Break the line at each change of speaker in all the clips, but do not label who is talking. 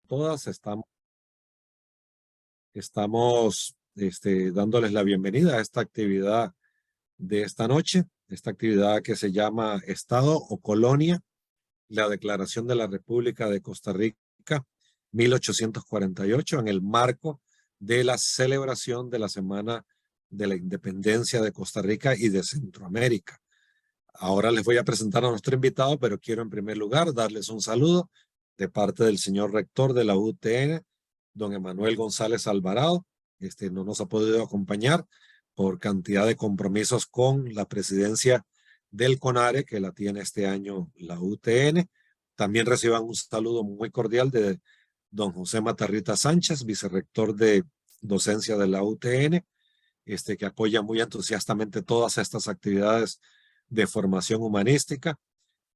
todas. Estamos dándoles la bienvenida a esta actividad de esta noche, esta actividad que se llama Estado o Colonia, la Declaración de la República de Costa Rica, 1848, en el marco de la celebración de la Semana de la Independencia de Costa Rica y de Centroamérica. Ahora les voy a presentar a nuestro invitado, pero quiero en primer lugar darles un saludo de parte del señor rector de la UTN, don Emanuel González Alvarado. No nos ha podido acompañar por cantidad de compromisos con la presidencia del CONARE, que la tiene este año la UTN. También reciban un saludo muy cordial de don José Matarrita Sánchez, vicerrector de docencia de la UTN, que apoya muy entusiastamente todas estas actividades de formación humanística.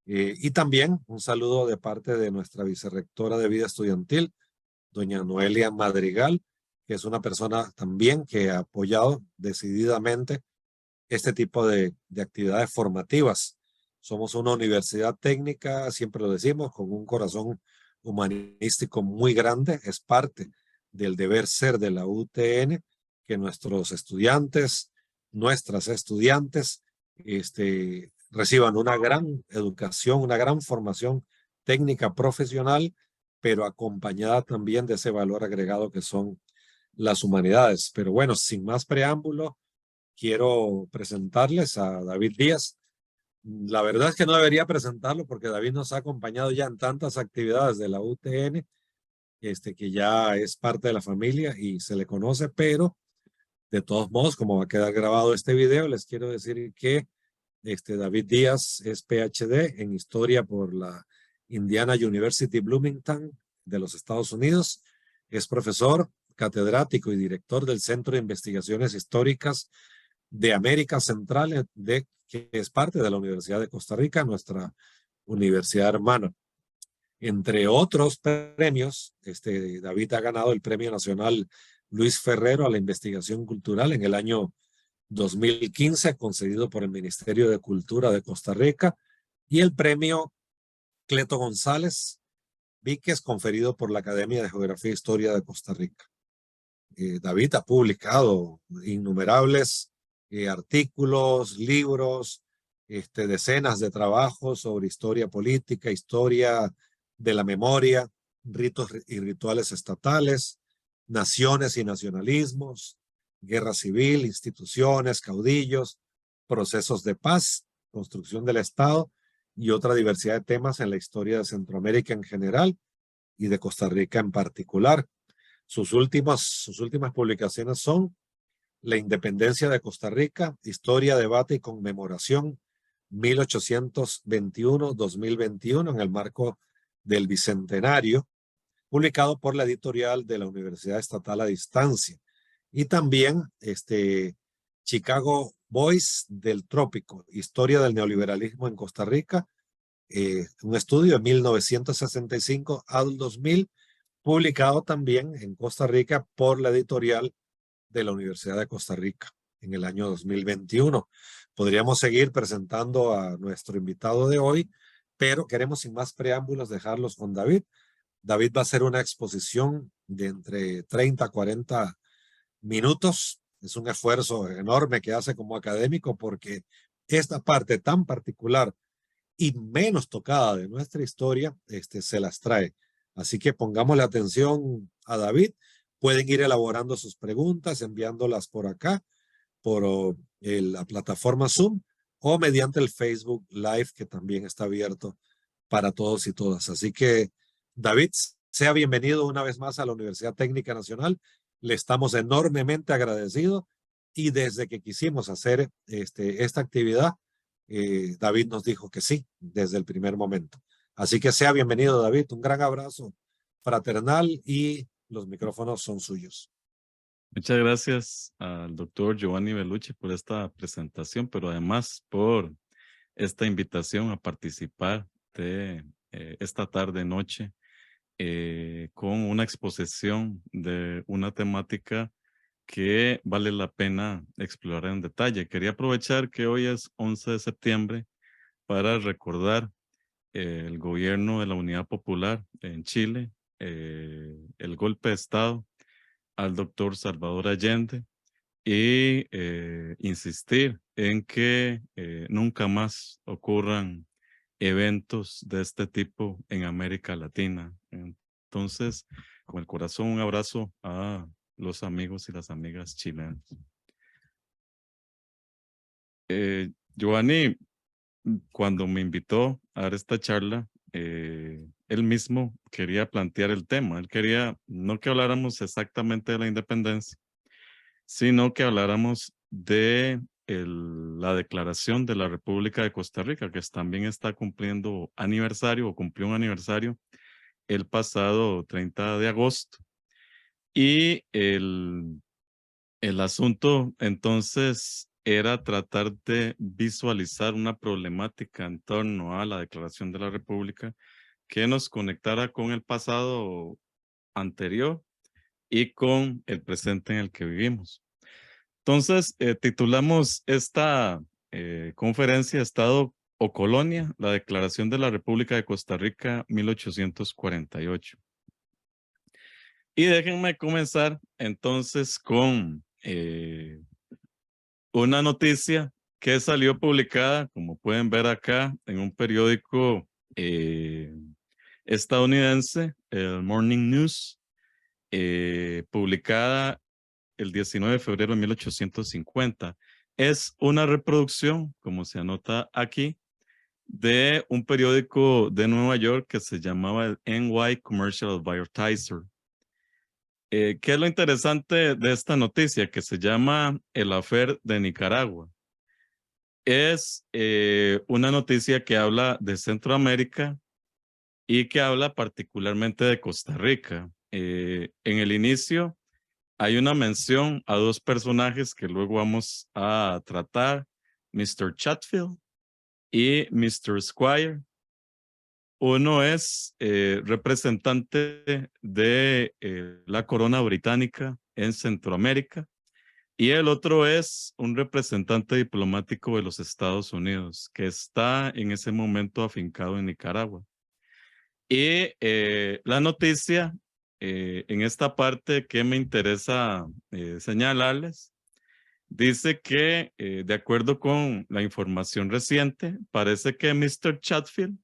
Y también un saludo de parte de nuestra vicerrectora de vida estudiantil, doña Noelia Madrigal, que es una persona también que ha apoyado decididamente este tipo de actividades formativas. Somos una universidad técnica, siempre lo decimos, con un corazón humanístico muy grande. Es parte del deber ser de la UTN que nuestros estudiantes, nuestras estudiantes, reciban una gran educación, una gran formación técnica profesional, pero acompañada también de ese valor agregado que son las humanidades. Pero bueno, sin más preámbulo, quiero presentarles a David Díaz. La verdad es que no debería presentarlo porque David nos ha acompañado ya en tantas actividades de la UTN, que ya es parte de la familia y se le conoce, pero de todos modos, como va a quedar grabado este video, les quiero decir que David Díaz es PhD en Historia por la Indiana University Bloomington de los Estados Unidos. Es profesor, catedrático y director del Centro de Investigaciones Históricas de América Central, que es parte de la Universidad de Costa Rica, nuestra universidad hermana. Entre otros premios, David ha ganado el Premio Nacional Luis Ferrero a la Investigación Cultural en el año 2015, concedido por el Ministerio de Cultura de Costa Rica, y el Premio Cleto González Víquez, conferido por la Academia de Geografía e Historia de Costa Rica. David ha publicado innumerables artículos, libros, decenas de trabajos sobre historia política, historia de la memoria, ritos y rituales estatales, naciones y nacionalismos, guerra civil, instituciones, caudillos, procesos de paz, construcción del Estado y otra diversidad de temas en la historia de Centroamérica en general y de Costa Rica en particular. Sus últimas publicaciones son La Independencia de Costa Rica, Historia, Debate y Conmemoración 1821-2021 en el marco del Bicentenario, publicado por la editorial de la Universidad Estatal a Distancia. Y también Chicago Boys del Trópico, Historia del Neoliberalismo en Costa Rica, un estudio de 1965 al 2000, publicado también en Costa Rica por la editorial de la Universidad de Costa Rica en el año 2021. Podríamos seguir presentando a nuestro invitado de hoy, pero queremos sin más preámbulos dejarlos con David. David va a hacer una exposición de entre 30 a 40 minutos. Es un esfuerzo enorme que hace como académico porque esta parte tan particular y menos tocada de nuestra historia, se las trae. Así que pongamos la atención a David. Pueden ir elaborando sus preguntas, enviándolas por acá, por la plataforma Zoom o mediante el Facebook Live, que también está abierto para todos y todas. Así que, David, sea bienvenido una vez más a la Universidad Técnica Nacional. Le estamos enormemente agradecidos y desde que quisimos hacer esta actividad, David nos dijo que sí, desde el primer momento. Así que sea bienvenido, David. Un gran abrazo fraternal y los micrófonos son suyos.
Muchas gracias al doctor Giovanni Bellucci por esta presentación, pero además por esta invitación a participar de esta tarde-noche con una exposición de una temática que vale la pena explorar en detalle. Quería aprovechar que hoy es 11 de septiembre para recordar el gobierno de la Unidad Popular en Chile, el golpe de Estado al doctor Salvador Allende y insistir en que nunca más ocurran eventos de este tipo en América Latina. Entonces, con el corazón, un abrazo a los amigos y las amigas chilenas. Giovanni, cuando me invitó a dar esta charla, él mismo quería plantear el tema. Él quería no que habláramos exactamente de la independencia, sino que habláramos de la declaración de la República de Costa Rica, que también está cumpliendo aniversario o cumplió un aniversario el pasado 30 de agosto. Y el asunto entonces era tratar de visualizar una problemática en torno a la Declaración de la República que nos conectara con el pasado anterior y con el presente en el que vivimos. Entonces, titulamos esta conferencia Estado o Colonia, la Declaración de la República de Costa Rica, 1848. Y déjenme comenzar entonces con una noticia que salió publicada, como pueden ver acá, en un periódico estadounidense, el Morning News, publicada el 19 de febrero de 1850. Es una reproducción, como se anota aquí, de un periódico de Nueva York que se llamaba el NY Commercial Advertiser. ¿Qué es lo interesante de esta noticia? Que se llama El Affair de Nicaragua. Es una noticia que habla de Centroamérica y que habla particularmente de Costa Rica. En el inicio hay una mención a dos personajes que luego vamos a tratar, Mr. Chatfield y Mr. Squire. Uno es representante de la corona británica en Centroamérica y el otro es un representante diplomático de los Estados Unidos que está en ese momento afincado en Nicaragua. Y la noticia en esta parte que me interesa señalarles, dice que de acuerdo con la información reciente, parece que Mr. Chatfield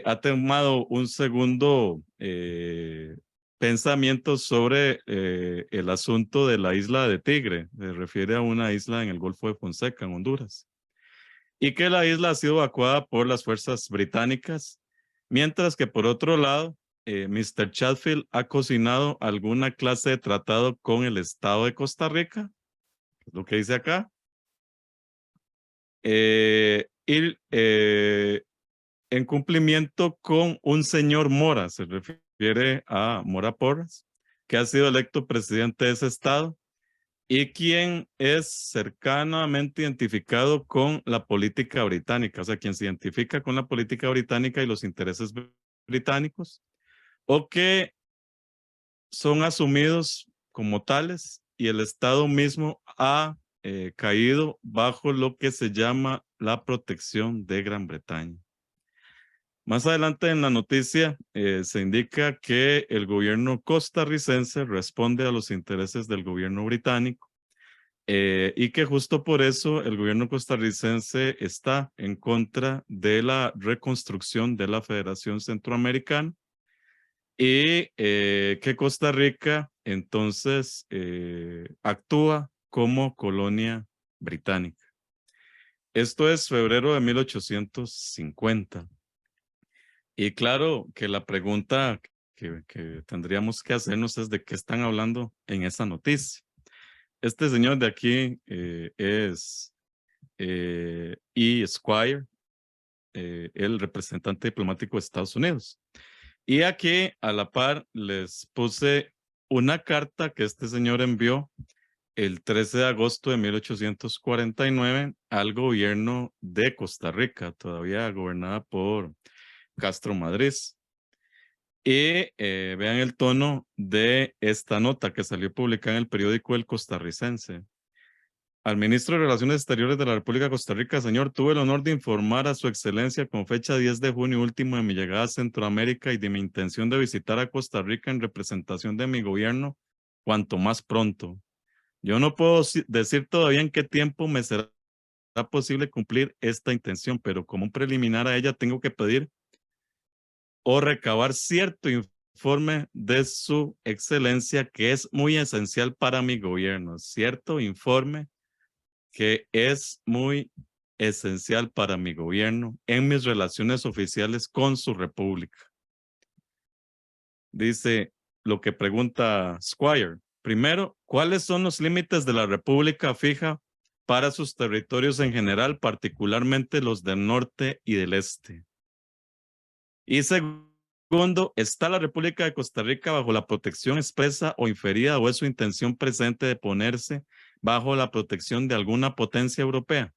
ha tomado un segundo pensamiento sobre el asunto de la isla de Tigre. Se refiere a una isla en el Golfo de Fonseca, en Honduras. Y que la isla ha sido evacuada por las fuerzas británicas, mientras que por otro lado, Mr. Chatfield ha cocinado alguna clase de tratado con el Estado de Costa Rica, lo que dice acá, y en cumplimiento con un señor Mora, se refiere a Mora Porras, que ha sido electo presidente de ese estado y quien es cercanamente identificado con la política británica, o sea, quien se identifica con la política británica y los intereses británicos, o que son asumidos como tales y el Estado mismo ha caído bajo lo que se llama la protección de Gran Bretaña. Más adelante en la noticia se indica que el gobierno costarricense responde a los intereses del gobierno británico y que justo por eso el gobierno costarricense está en contra de la reconstrucción de la Federación Centroamericana y que Costa Rica entonces actúa como colonia británica. Esto es febrero de 1850. Y claro que la pregunta que tendríamos que hacernos es de qué están hablando en esa noticia. Este señor de aquí es E. Squire, el representante diplomático de Estados Unidos. Y aquí a la par les puse una carta que este señor envió el 13 de agosto de 1849 al gobierno de Costa Rica, todavía gobernada por Castro Madrid. Y vean el tono de esta nota que salió publicada en el periódico El Costarricense. Al ministro de Relaciones Exteriores de la República de Costa Rica, señor, tuve el honor de informar a su excelencia con fecha 10 de junio último de mi llegada a Centroamérica y de mi intención de visitar a Costa Rica en representación de mi gobierno cuanto más pronto. Yo no puedo decir todavía en qué tiempo me será posible cumplir esta intención, pero como un preliminar a ella tengo que pedir o recabar cierto informe de su excelencia que es muy esencial para mi gobierno, cierto informe que es muy esencial para mi gobierno en mis relaciones oficiales con su república. Dice lo que pregunta Squire. Primero, ¿cuáles son los límites de la república fija para sus territorios en general, particularmente los del norte y del este? Y segundo, ¿está la República de Costa Rica bajo la protección expresa o inferida o es su intención presente de ponerse bajo la protección de alguna potencia europea?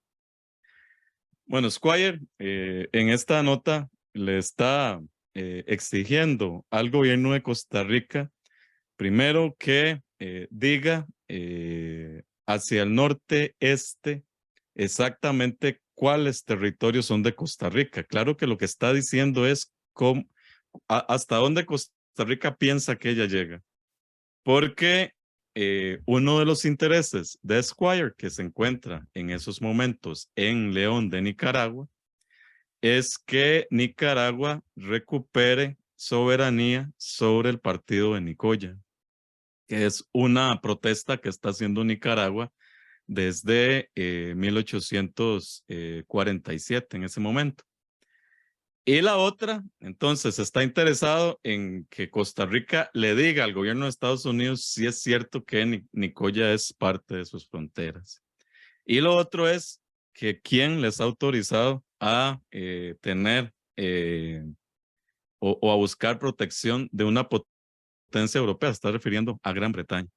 Bueno, Squire, en esta nota le está exigiendo al gobierno de Costa Rica, primero que diga hacia el norte, este, exactamente cuáles territorios son de Costa Rica. Claro que lo que está diciendo es hasta dónde Costa Rica piensa que ella llega. Porque uno de los intereses de Squire, que se encuentra en esos momentos en León de Nicaragua, es que Nicaragua recupere soberanía sobre el partido de Nicoya, que es una protesta que está haciendo Nicaragua desde 1847 en ese momento. Y la otra, entonces, está interesado en que Costa Rica le diga al gobierno de Estados Unidos si es cierto que Nicoya es parte de sus fronteras. Y lo otro es que quién les ha autorizado a tener o a buscar protección de una potencia europea, está refiriendo a Gran Bretaña.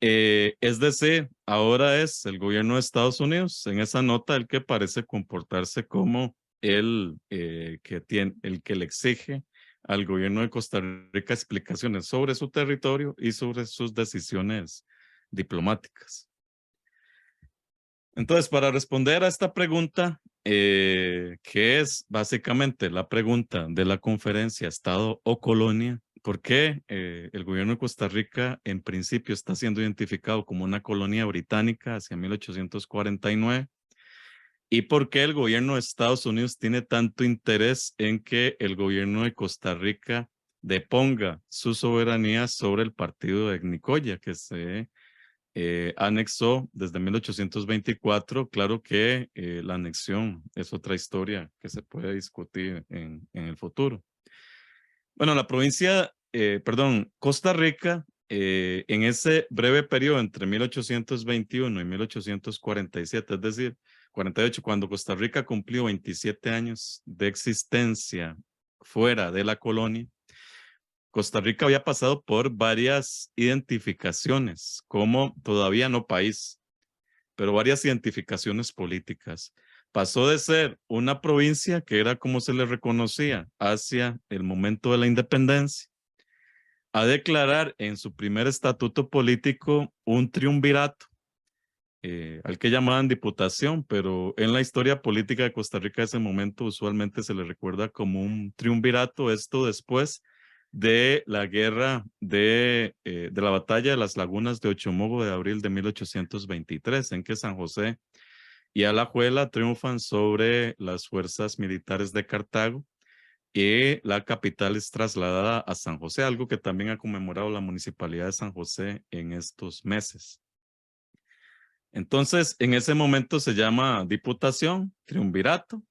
Es decir, ahora es el gobierno de Estados Unidos en esa nota el que parece comportarse como el que le exige al gobierno de Costa Rica explicaciones sobre su territorio y sobre sus decisiones diplomáticas. Entonces, para responder a esta pregunta, que es básicamente la pregunta de la conferencia Estado o Colonia, ¿por qué el gobierno de Costa Rica en principio está siendo identificado como una colonia británica hacia 1849? ¿Y por qué el gobierno de Estados Unidos tiene tanto interés en que el gobierno de Costa Rica deponga su soberanía sobre el partido de Nicoya, que se anexó desde 1824? Claro que la anexión es otra historia que se puede discutir en el futuro. Bueno, la provincia, Costa Rica, en ese breve periodo entre 1821 y 1847, es decir, 48, cuando Costa Rica cumplió 27 años de existencia fuera de la colonia, Costa Rica había pasado por varias identificaciones, como todavía no país, pero varias identificaciones políticas. Pasó de ser una provincia, que era como se le reconocía hacia el momento de la independencia, a declarar en su primer estatuto político un triunvirato, al que llamaban diputación, pero en la historia política de Costa Rica de ese momento usualmente se le recuerda como un triunvirato, esto después de la guerra de la batalla de las lagunas de Ochomogo de abril de 1823, en que San José y Alajuela triunfan sobre las fuerzas militares de Cartago y la capital es trasladada a San José, algo que también ha conmemorado la municipalidad de San José en estos meses. Entonces, en ese momento se llama diputación, triunvirato.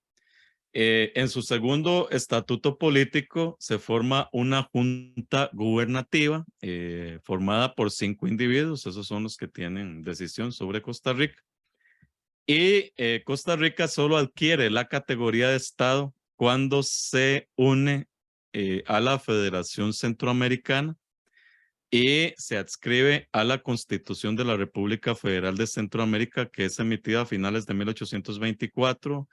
En su segundo estatuto político se forma una junta gubernativa formada por 5 individuos, esos son los que tienen decisión sobre Costa Rica. Y Costa Rica solo adquiere la categoría de Estado cuando se une a la Federación Centroamericana y se adscribe a la Constitución de la República Federal de Centroamérica, que es emitida a finales de 1824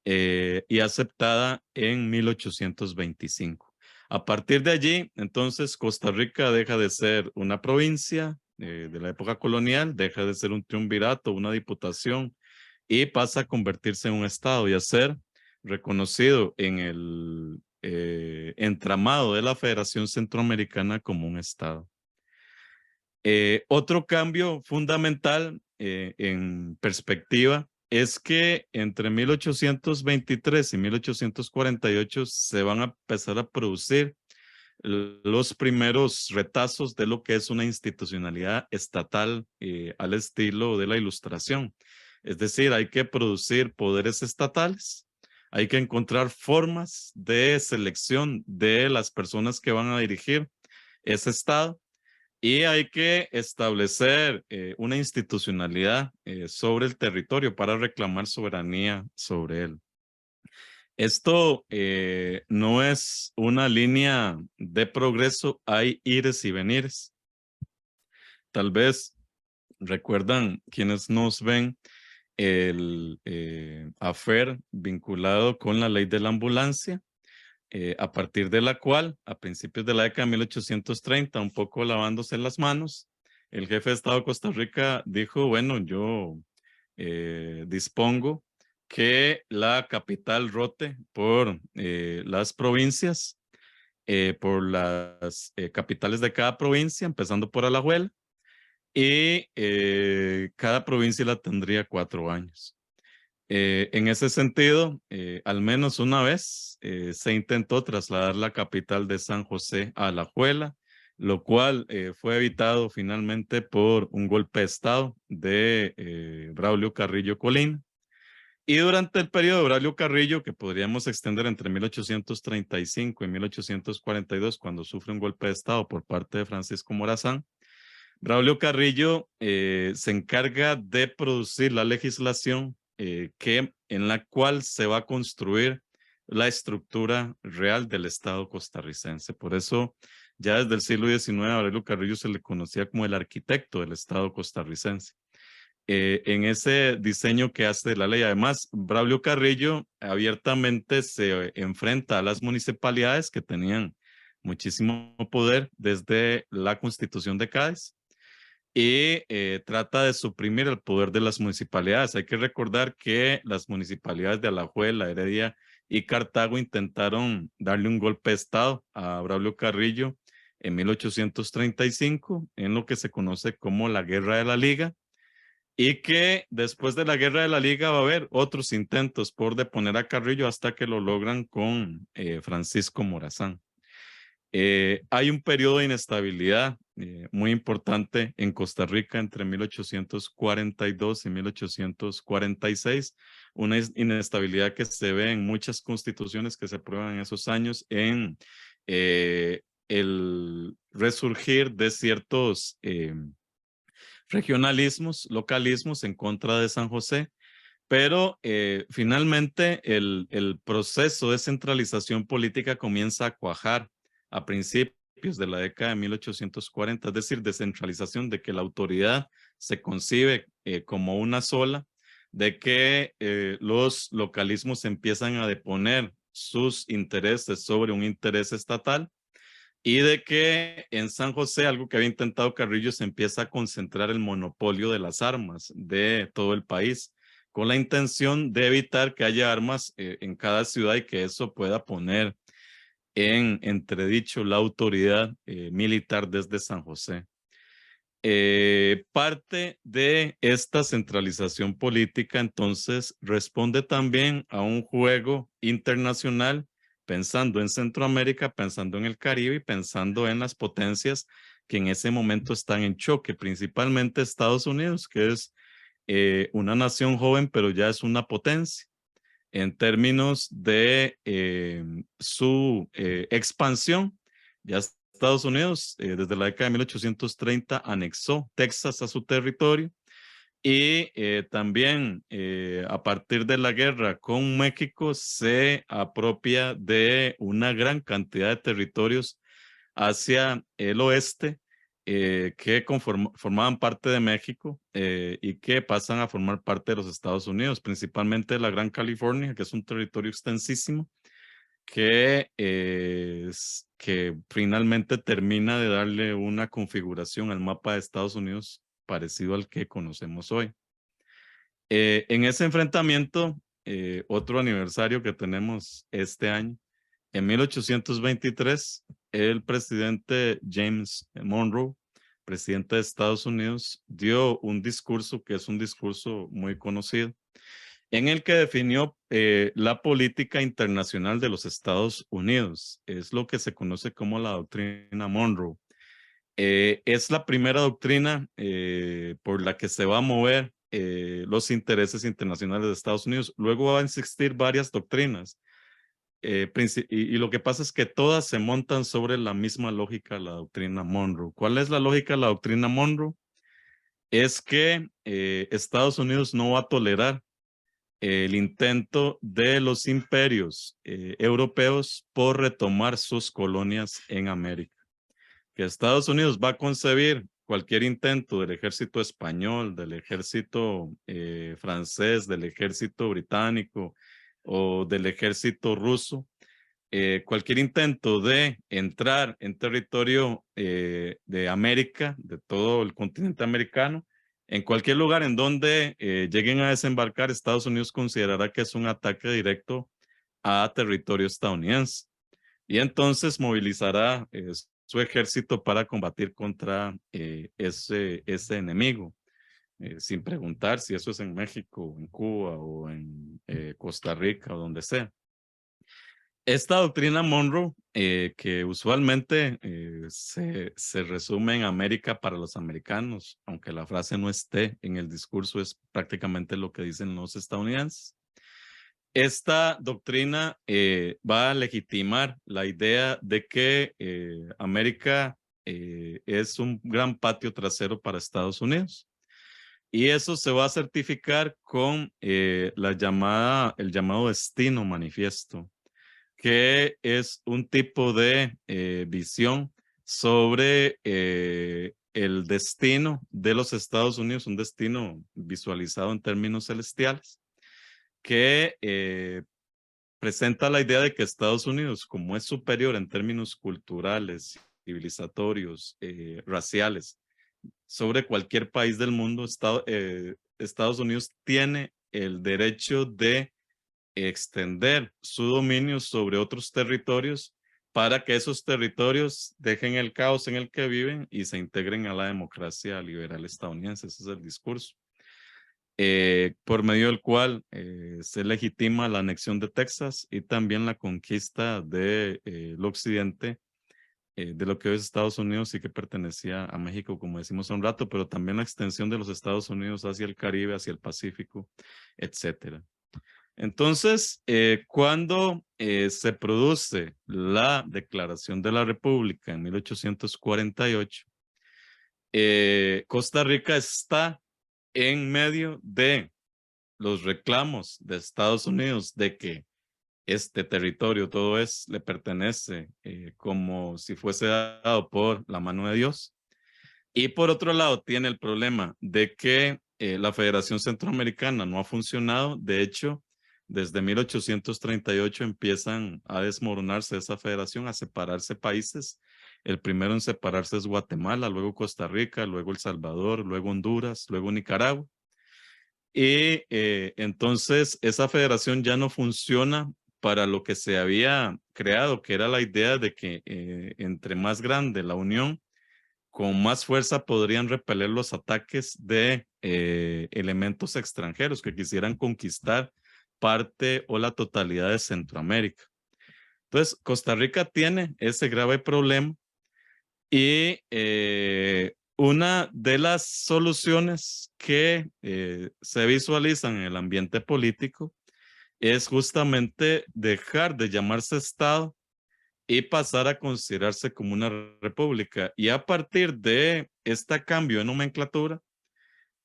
y aceptada en 1825. A partir de allí, entonces, Costa Rica deja de ser una provincia, de la época colonial, deja de ser un triunvirato, una diputación, y pasa a convertirse en un estado y a ser reconocido en el entramado de la Federación Centroamericana como un estado. Otro cambio fundamental en perspectiva es que entre 1823 y 1848 se van a empezar a producir los primeros retazos de lo que es una institucionalidad estatal al estilo de la Ilustración. Es decir, hay que producir poderes estatales, hay que encontrar formas de selección de las personas que van a dirigir ese estado y hay que establecer una institucionalidad sobre el territorio para reclamar soberanía sobre él. Esto no es una línea de progreso, hay ires y venires. Tal vez recuerdan quienes nos ven el afer vinculado con la ley de la ambulancia, a partir de la cual, a principios de la década de 1830, un poco lavándose las manos, el jefe de Estado de Costa Rica dijo, bueno, yo dispongo que la capital rote por las provincias, por las capitales de cada provincia, empezando por Alajuela, y cada provincia la tendría 4 años. En ese sentido, al menos una vez se intentó trasladar la capital de San José a Alajuela, lo cual fue evitado finalmente por un golpe de Estado de Braulio Carrillo Colín. Y durante el periodo de Braulio Carrillo, que podríamos extender entre 1835 y 1842, cuando sufre un golpe de Estado por parte de Francisco Morazán, Braulio Carrillo se encarga de producir la legislación en la cual se va a construir la estructura real del Estado costarricense. Por eso, ya desde el siglo XIX, a Braulio Carrillo se le conocía como el arquitecto del Estado costarricense. En ese diseño que hace la ley, además, Braulio Carrillo abiertamente se enfrenta a las municipalidades que tenían muchísimo poder desde la Constitución de Cádiz y trata de suprimir el poder de las municipalidades. Hay que recordar que las municipalidades de Alajuela, Heredia y Cartago intentaron darle un golpe de Estado a Braulio Carrillo en 1835, en lo que se conoce como la Guerra de la Liga, y que después de la Guerra de la Liga va a haber otros intentos por deponer a Carrillo hasta que lo logran con Francisco Morazán. Hay un periodo de inestabilidad muy importante en Costa Rica entre 1842 y 1846, una inestabilidad que se ve en muchas constituciones que se aprueban en esos años, en el resurgir de ciertos regionalismos, localismos en contra de San José, pero finalmente el proceso de centralización política comienza a cuajar a principios de la década de 1840, es decir, descentralización, de que la autoridad se concibe como una sola, de que los localismos empiezan a deponer sus intereses sobre un interés estatal y de que en San José, algo que había intentado Carrillo, se empieza a concentrar el monopolio de las armas de todo el país, con la intención de evitar que haya armas en cada ciudad y que eso pueda poner en entredicho la autoridad militar desde San José. Parte de esta centralización política entonces responde también a un juego internacional, pensando en Centroamérica, pensando en el Caribe y pensando en las potencias que en ese momento están en choque, principalmente Estados Unidos, que es una nación joven, pero ya es una potencia en términos de su expansión. Ya Estados Unidos, desde la década de 1830, anexó Texas a su territorio y también a partir de la guerra con México se apropia de una gran cantidad de territorios hacia el oeste que formaban parte de México y que pasan a formar parte de los Estados Unidos, principalmente la Gran California, que es un territorio extensísimo, que finalmente termina de darle una configuración al mapa de Estados Unidos parecido al que conocemos hoy. En ese enfrentamiento, otro aniversario que tenemos este año, en 1823, el presidente James Monroe, presidente de Estados Unidos, dio un discurso que es un discurso muy conocido, en el que definió la política internacional de los Estados Unidos. Es lo que se conoce como la doctrina Monroe. Es la primera doctrina por la que se va a mover los intereses internacionales de Estados Unidos. Luego va a existir varias doctrinas. Y lo que pasa es que todas se montan sobre la misma lógica de la doctrina Monroe. ¿Cuál es la lógica de la doctrina Monroe? Es que Estados Unidos no va a tolerar el intento de los imperios europeos por retomar sus colonias en América. Que Estados Unidos va a concebir cualquier intento del ejército español, del ejército francés, del ejército británico o del ejército ruso, cualquier intento de entrar en territorio de América, de todo el continente americano, en cualquier lugar en donde lleguen a desembarcar, Estados Unidos considerará que es un ataque directo a territorio estadounidense. Y entonces movilizará su ejército para combatir contra ese enemigo, sin preguntar si eso es en México, en Cuba o en Costa Rica o donde sea. Esta doctrina Monroe, que usualmente se resume en América para los americanos, aunque la frase no esté en el discurso, es prácticamente lo que dicen los estadounidenses. Esta doctrina va a legitimar la idea de que América es un gran patio trasero para Estados Unidos. Y eso se va a certificar con el llamado destino manifiesto, que es un tipo de visión sobre el destino de los Estados Unidos, un destino visualizado en términos celestiales, que presenta la idea de que Estados Unidos, como es superior en términos culturales, civilizatorios, raciales, sobre cualquier país del mundo, Estados Unidos tiene el derecho de extender su dominio sobre otros territorios para que esos territorios dejen el caos en el que viven y se integren a la democracia liberal estadounidense. Ese es el discurso. Por medio del cual se legitima la anexión de Texas y también la conquista del occidente de lo que hoy es Estados Unidos y que pertenecía a México, como decimos hace un rato, pero también la extensión de los Estados Unidos hacia el Caribe, hacia el Pacífico, etcétera. Entonces, cuando se produce la Declaración de la República en 1848, Costa Rica está en medio de los reclamos de Estados Unidos de que este territorio, le pertenece como si fuese dado por la mano de Dios. Y por otro lado, tiene el problema de que la Federación Centroamericana no ha funcionado. De hecho, desde 1838 empiezan a desmoronarse esa federación, a separarse países. El primero en separarse es Guatemala, luego Costa Rica, luego El Salvador, luego Honduras, luego Nicaragua. Y entonces esa federación ya no funciona para lo que se había creado, que era la idea de que entre más grande la unión, con más fuerza podrían repeler los ataques de elementos extranjeros que quisieran conquistar parte o la totalidad de Centroamérica. Entonces, Costa Rica tiene ese grave problema y una de las soluciones que se visualizan en el ambiente político es justamente dejar de llamarse Estado y pasar a considerarse como una república. Y a partir de este cambio de nomenclatura,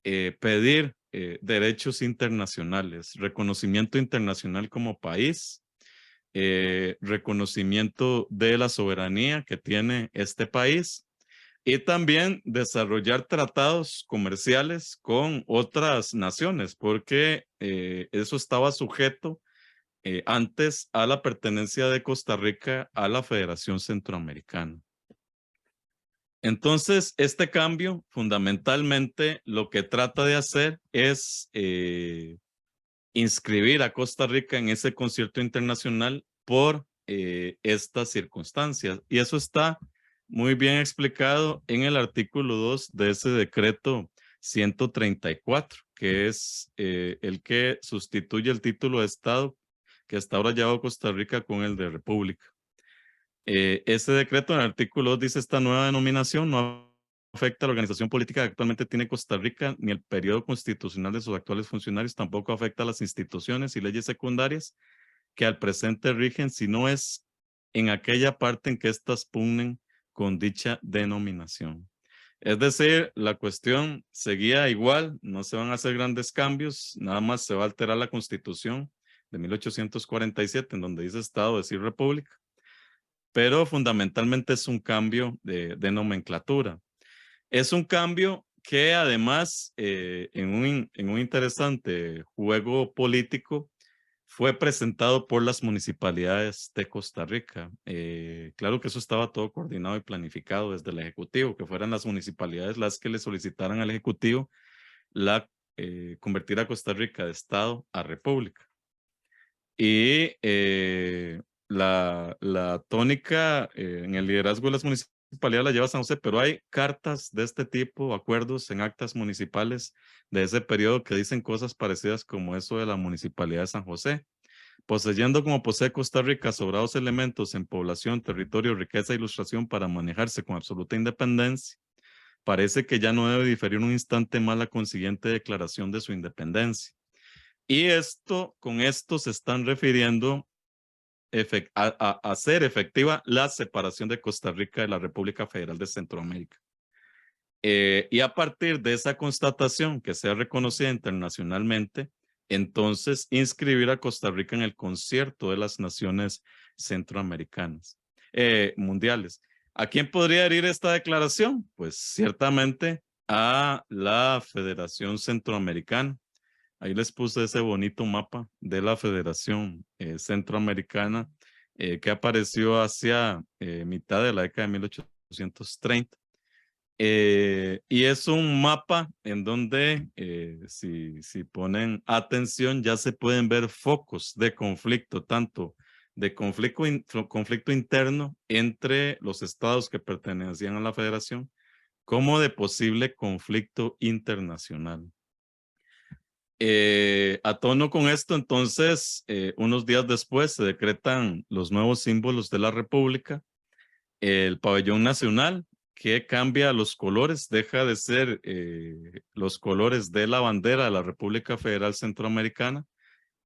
pedir derechos internacionales, reconocimiento internacional como país, reconocimiento de la soberanía que tiene este país y también desarrollar tratados comerciales con otras naciones, porque eso estaba sujeto antes a la pertenencia de Costa Rica a la Federación Centroamericana. Entonces, este cambio fundamentalmente lo que trata de hacer es inscribir a Costa Rica en ese concierto internacional por estas circunstancias. Y eso está muy bien explicado en el artículo 2 de ese decreto 134, que es el que sustituye el título de Estado que hasta ahora lleva Costa Rica con el de República. Este decreto en el artículo 2 dice: esta nueva denominación no afecta a la organización política que actualmente tiene Costa Rica ni el periodo constitucional de sus actuales funcionarios, tampoco afecta a las instituciones y leyes secundarias que al presente rigen, si no es en aquella parte en que éstas pugnen con dicha denominación. Es decir, la cuestión seguía igual, no se van a hacer grandes cambios, nada más se va a alterar la Constitución de 1847, en donde dice Estado, decir República, pero fundamentalmente es un cambio de nomenclatura. Es un cambio que además, en un interesante juego político, fue presentado por las municipalidades de Costa Rica. Claro que eso estaba todo coordinado y planificado desde el Ejecutivo, que fueran las municipalidades las que le solicitaran al Ejecutivo convertir a Costa Rica de Estado a República. Y la tónica en el liderazgo de las municipalidades la lleva San José, pero hay cartas de este tipo, acuerdos en actas municipales de ese periodo que dicen cosas parecidas como eso de la municipalidad de San José. Poseyendo como posee Costa Rica sobrados elementos en población, territorio, riqueza e ilustración para manejarse con absoluta independencia, parece que ya no debe diferir un instante más la consiguiente declaración de su independencia. Y con esto se están refiriendo a hacer efectiva la separación de Costa Rica de la República Federal de Centroamérica. Y a partir de esa constatación que sea reconocida internacionalmente, entonces inscribir a Costa Rica en el concierto de las naciones centroamericanas, mundiales. ¿A quién podría herir esta declaración? Pues ciertamente a la Federación Centroamericana. Ahí les puse ese bonito mapa de la Federación Centroamericana que apareció hacia mitad de la década de 1830. Y es un mapa en donde, si ponen atención, ya se pueden ver focos de conflicto, tanto de conflicto interno entre los estados que pertenecían a la Federación, como de posible conflicto internacional. A tono con esto, entonces, unos días después se decretan los nuevos símbolos de la República, el pabellón nacional, que cambia los colores, deja de ser los colores de la bandera de la República Federal Centroamericana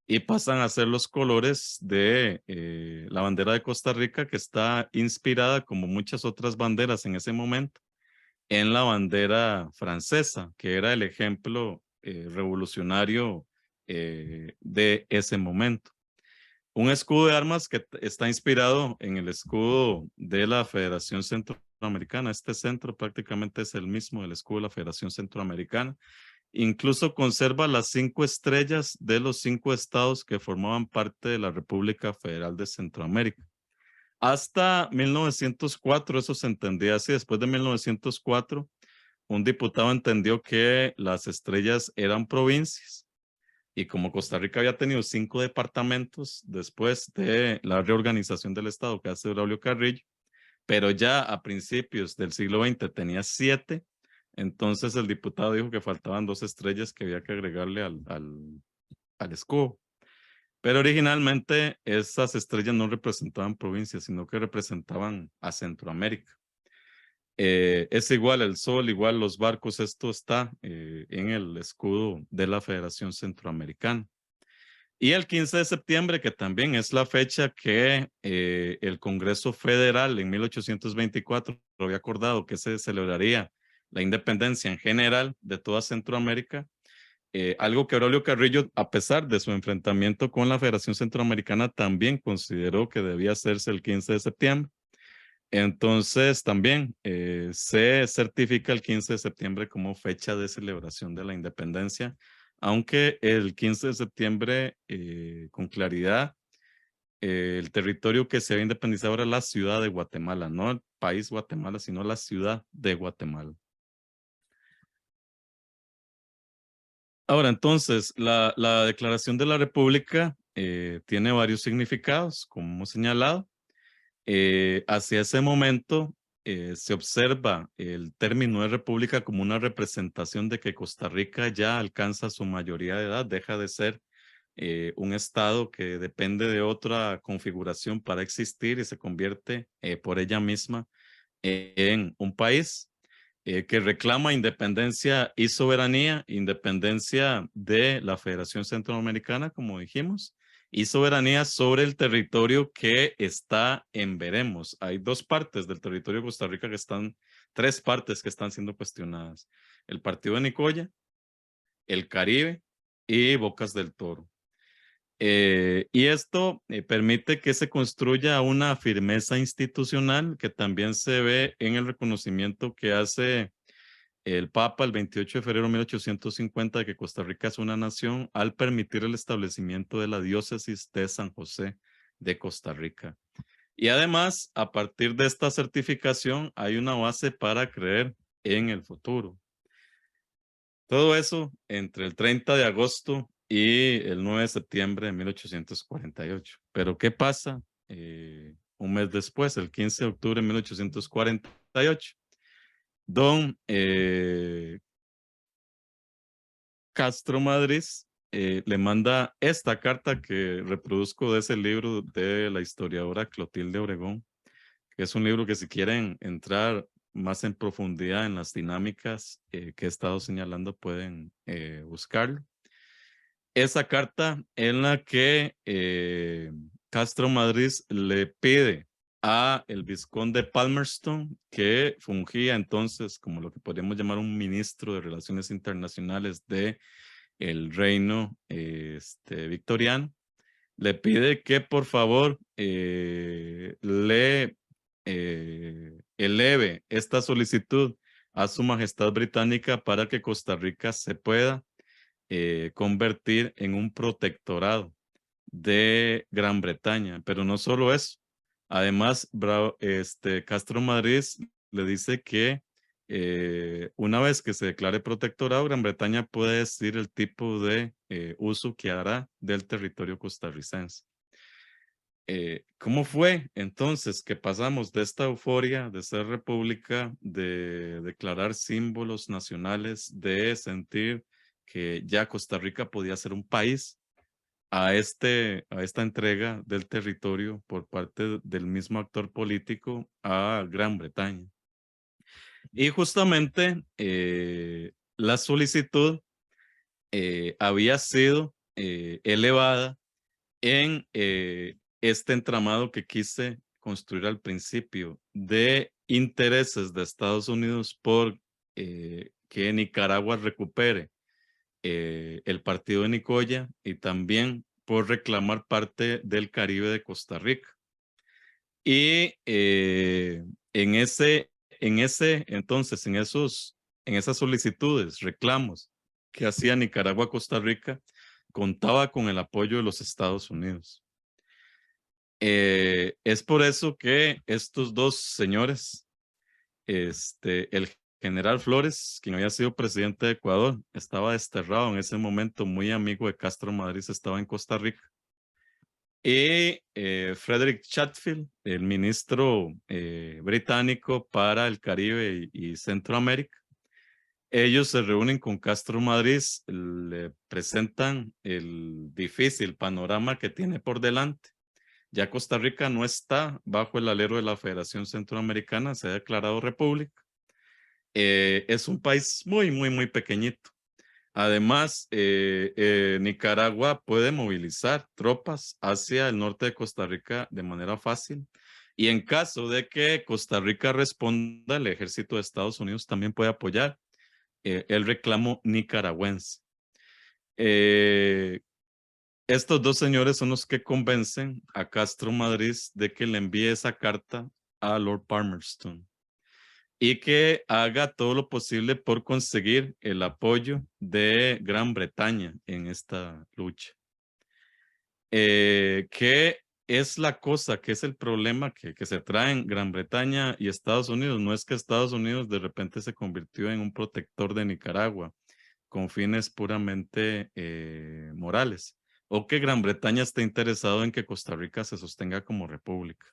y pasan a ser los colores de la bandera de Costa Rica, que está inspirada, como muchas otras banderas en ese momento, en la bandera francesa, que era el ejemplo revolucionario de ese momento. Un escudo de armas que está inspirado en el escudo de la Federación Centroamericana. Este centro prácticamente es el mismo del escudo de la Federación Centroamericana. Incluso conserva las 5 estrellas de los 5 estados que formaban parte de la República Federal de Centroamérica. Hasta 1904 eso se entendía así. Después de 1904, un diputado entendió que las estrellas eran provincias. Y como Costa Rica había tenido 5 departamentos después de la reorganización del Estado que hace Braulio Carrillo, pero ya a principios del siglo XX tenía 7, entonces el diputado dijo que faltaban 2 estrellas que había que agregarle al escudo. Pero originalmente esas estrellas no representaban provincias, sino que representaban a Centroamérica. Es igual el sol, igual los barcos, esto está en el escudo de la Federación Centroamericana. Y el 15 de septiembre, que también es la fecha que el Congreso Federal en 1824 había acordado que se celebraría la independencia en general de toda Centroamérica, algo que Braulio Carrillo, a pesar de su enfrentamiento con la Federación Centroamericana, también consideró que debía hacerse el 15 de septiembre. Entonces también se certifica el 15 de septiembre como fecha de celebración de la independencia, aunque el 15 de septiembre con claridad el territorio que se había independizado era la ciudad de Guatemala, no el país Guatemala, sino la ciudad de Guatemala. Ahora, entonces, la Declaración de la República tiene varios significados, como hemos señalado. Hacia ese momento se observa el término de república como una representación de que Costa Rica ya alcanza su mayoría de edad, deja de ser un estado que depende de otra configuración para existir y se convierte por ella misma en un país que reclama independencia y soberanía, independencia de la Federación Centroamericana, como dijimos, y soberanía sobre el territorio que está en veremos. Hay dos partes del territorio de Costa Rica que están, tres partes que están siendo cuestionadas. El Partido de Nicoya, el Caribe y Bocas del Toro. Y esto permite que se construya una firmeza institucional que también se ve en el reconocimiento que hace el Papa el 28 de febrero de 1850 de que Costa Rica es una nación al permitir el establecimiento de la diócesis de San José de Costa Rica. Y además, a partir de esta certificación, hay una base para creer en el futuro. Todo eso entre el 30 de agosto y el 9 de septiembre de 1848. Pero ¿qué pasa un mes después, el 15 de octubre de 1848? Don Castro Madrid le manda esta carta que reproduzco de ese libro de la historiadora Clotilde Obregón, que es un libro que si quieren entrar más en profundidad en las dinámicas que he estado señalando pueden buscarlo. Esa carta en la que Castro Madrid le pide a el vizconde Palmerston, que fungía entonces como lo que podríamos llamar un ministro de Relaciones Internacionales de el reino victoriano, le pide que por favor le eleve esta solicitud a su majestad británica para que Costa Rica se pueda convertir en un protectorado de Gran Bretaña. Pero no solo eso, además Castro Madrid le dice que una vez que se declare protectorado, Gran Bretaña puede decidir el tipo de uso que hará del territorio costarricense. ¿Cómo fue entonces que pasamos de esta euforia de ser república, de declarar símbolos nacionales, de sentir que ya Costa Rica podía ser un país, a esta entrega del territorio por parte del mismo actor político a Gran Bretaña? Y justamente la solicitud había sido elevada en este entramado que quise construir al principio de intereses de Estados Unidos por que Nicaragua recupere el partido de Nicoya y también por reclamar parte del Caribe de Costa Rica. Y entonces, en esas solicitudes, reclamos que hacía Nicaragua a Costa Rica, contaba con el apoyo de los Estados Unidos. Es por eso que estos dos señores, el general Flores, quien había sido presidente de Ecuador, estaba desterrado en ese momento, muy amigo de Castro Madrid, estaba en Costa Rica. Y Frederick Chatfield, el ministro británico para el Caribe y Centroamérica, ellos se reúnen con Castro Madrid, le presentan el difícil panorama que tiene por delante. Ya Costa Rica no está bajo el alero de la Federación Centroamericana, se ha declarado república. Es un país muy, muy, muy pequeñito. Además, Nicaragua puede movilizar tropas hacia el norte de Costa Rica de manera fácil. Y en caso de que Costa Rica responda, el ejército de Estados Unidos también puede apoyar el reclamo nicaragüense. Estos dos señores son los que convencen a Castro Madrid de que le envíe esa carta a Lord Palmerston y que haga todo lo posible por conseguir el apoyo de Gran Bretaña en esta lucha. Que es la cosa, que es el problema que se trae en Gran Bretaña y Estados Unidos. No es que Estados Unidos de repente se convirtió en un protector de Nicaragua con fines puramente morales, o que Gran Bretaña esté interesado en que Costa Rica se sostenga como república.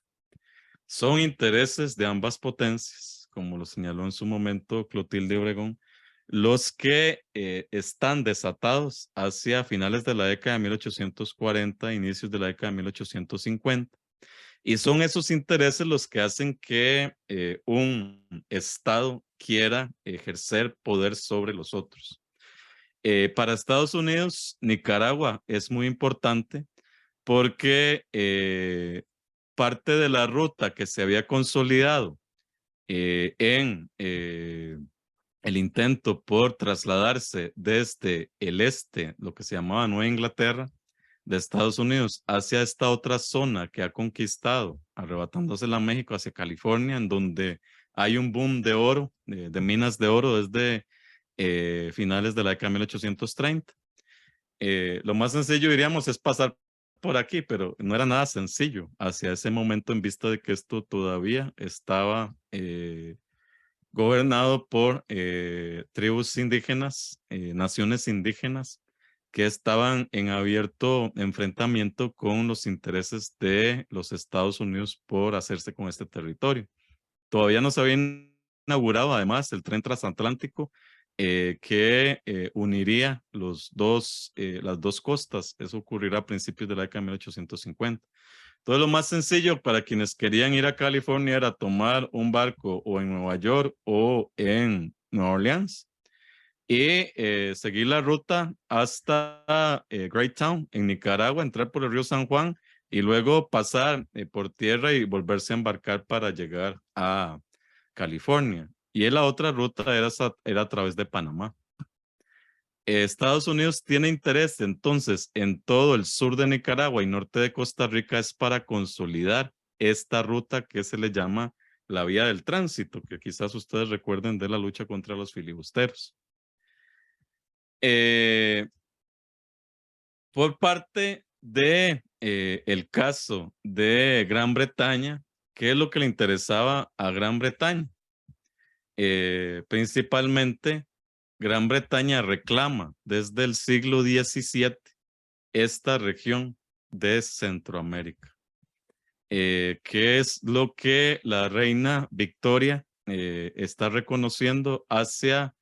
Son intereses de ambas potencias, como lo señaló en su momento Clotilde Obregón, los que están desatados hacia finales de la década de 1840, inicios de la década de 1850. Y son esos intereses los que hacen que un Estado quiera ejercer poder sobre los otros. Para Estados Unidos, Nicaragua es muy importante porque parte de la ruta que se había consolidado en el intento por trasladarse desde el este, lo que se llamaba Nueva Inglaterra, de Estados Unidos, hacia esta otra zona que ha conquistado, arrebatándosela a México hacia California, en donde hay un boom de oro, de minas de oro desde finales de la década de 1830. Lo más sencillo, diríamos, es pasar por aquí, pero no era nada sencillo hacia ese momento en vista de que esto todavía estaba gobernado por tribus indígenas, naciones indígenas, que estaban en abierto enfrentamiento con los intereses de los Estados Unidos por hacerse con este territorio. Todavía no se había inaugurado, además, el tren transatlántico que uniría las dos costas. Eso ocurrirá a principios de la década de 1850. Entonces, lo más sencillo para quienes querían ir a California era tomar un barco o en Nueva York o en Nueva Orleans y seguir la ruta hasta Greytown, en Nicaragua, entrar por el río San Juan y luego pasar por tierra y volverse a embarcar para llegar a California. Y la otra ruta era a través de Panamá. Estados Unidos tiene interés entonces en todo el sur de Nicaragua y norte de Costa Rica es para consolidar esta ruta que se le llama la vía del tránsito, que quizás ustedes recuerden de la lucha contra los filibusteros. Por parte de el caso de Gran Bretaña, ¿qué es lo que le interesaba a Gran Bretaña? Principalmente, Gran Bretaña reclama desde el siglo XVII esta región de Centroamérica, que es lo que la reina Victoria está reconociendo hacia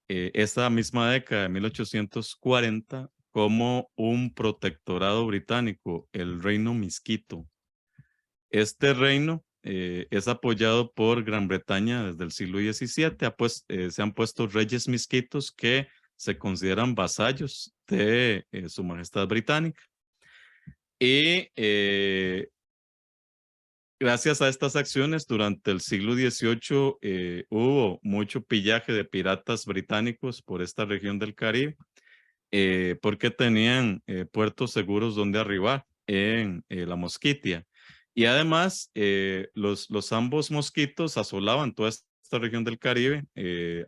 esa misma década de 1840 como un protectorado británico, el Reino Misquito. Este reino es apoyado por Gran Bretaña desde el siglo XVII. Se han puesto reyes misquitos que se consideran vasallos de Su Majestad Británica. Y gracias a estas acciones, durante el siglo XVIII hubo mucho pillaje de piratas británicos por esta región del Caribe, porque tenían puertos seguros donde arribar en la Mosquitia. Y además, los ambos mosquitos asolaban toda esta región del Caribe,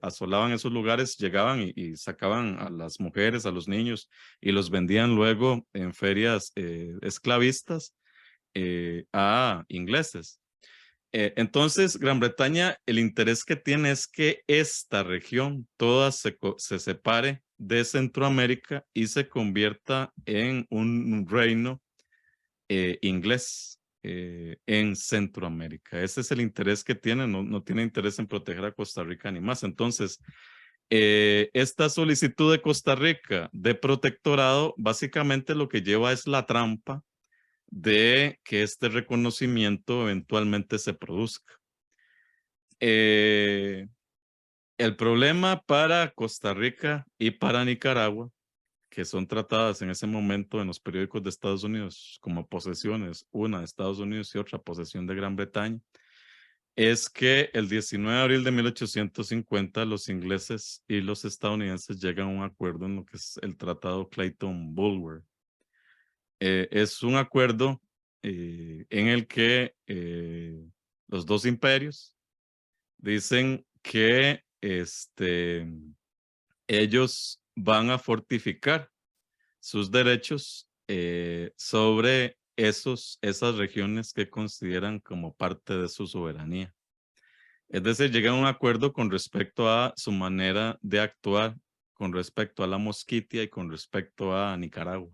asolaban esos lugares, llegaban y sacaban a las mujeres, a los niños, y los vendían luego en ferias esclavistas a ingleses. Entonces, Gran Bretaña, el interés que tiene es que esta región toda se separe de Centroamérica y se convierta en un reino inglés en Centroamérica. Ese es el interés que tiene, no tiene interés en proteger a Costa Rica ni más. Entonces, esta solicitud de Costa Rica de protectorado básicamente lo que lleva es la trampa de que este reconocimiento eventualmente se produzca. El problema para Costa Rica y para Nicaragua, que son tratadas en ese momento en los periódicos de Estados Unidos como posesiones, una de Estados Unidos y otra posesión de Gran Bretaña, es que el 19 de abril de 1850 los ingleses y los estadounidenses llegan a un acuerdo en lo que es el Tratado Clayton-Bulwer. Es un acuerdo en el que los dos imperios dicen que ellos van a fortificar sus derechos sobre esas regiones que consideran como parte de su soberanía. Es decir, llegan a un acuerdo con respecto a su manera de actuar, con respecto a la Mosquitia y con respecto a Nicaragua.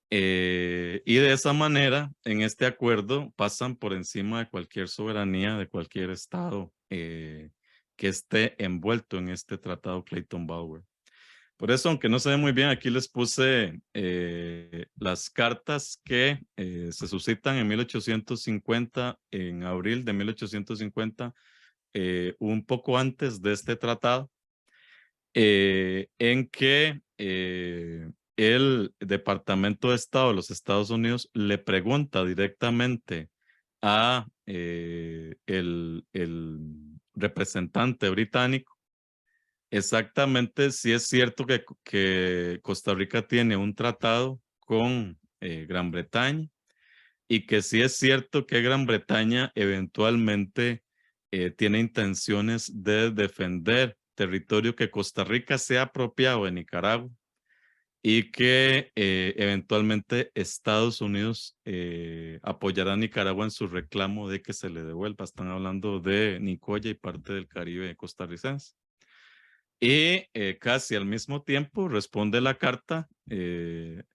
Y de esa manera, en este acuerdo, pasan por encima de cualquier soberanía de cualquier estado que esté envuelto en este tratado Clayton-Bauer. Por eso, aunque no se ve muy bien, aquí les puse las cartas que se suscitan en 1850, en abril de 1850, un poco antes de este tratado, en que el Departamento de Estado de los Estados Unidos le pregunta directamente a el representante británico exactamente si es cierto que Costa Rica tiene un tratado con Gran Bretaña y que si es cierto que Gran Bretaña eventualmente tiene intenciones de defender territorio que Costa Rica se ha apropiado de Nicaragua y que eventualmente Estados Unidos apoyará a Nicaragua en su reclamo de que se le devuelva. Están hablando de Nicoya y parte del Caribe costarricense. Y casi al mismo tiempo responde la carta John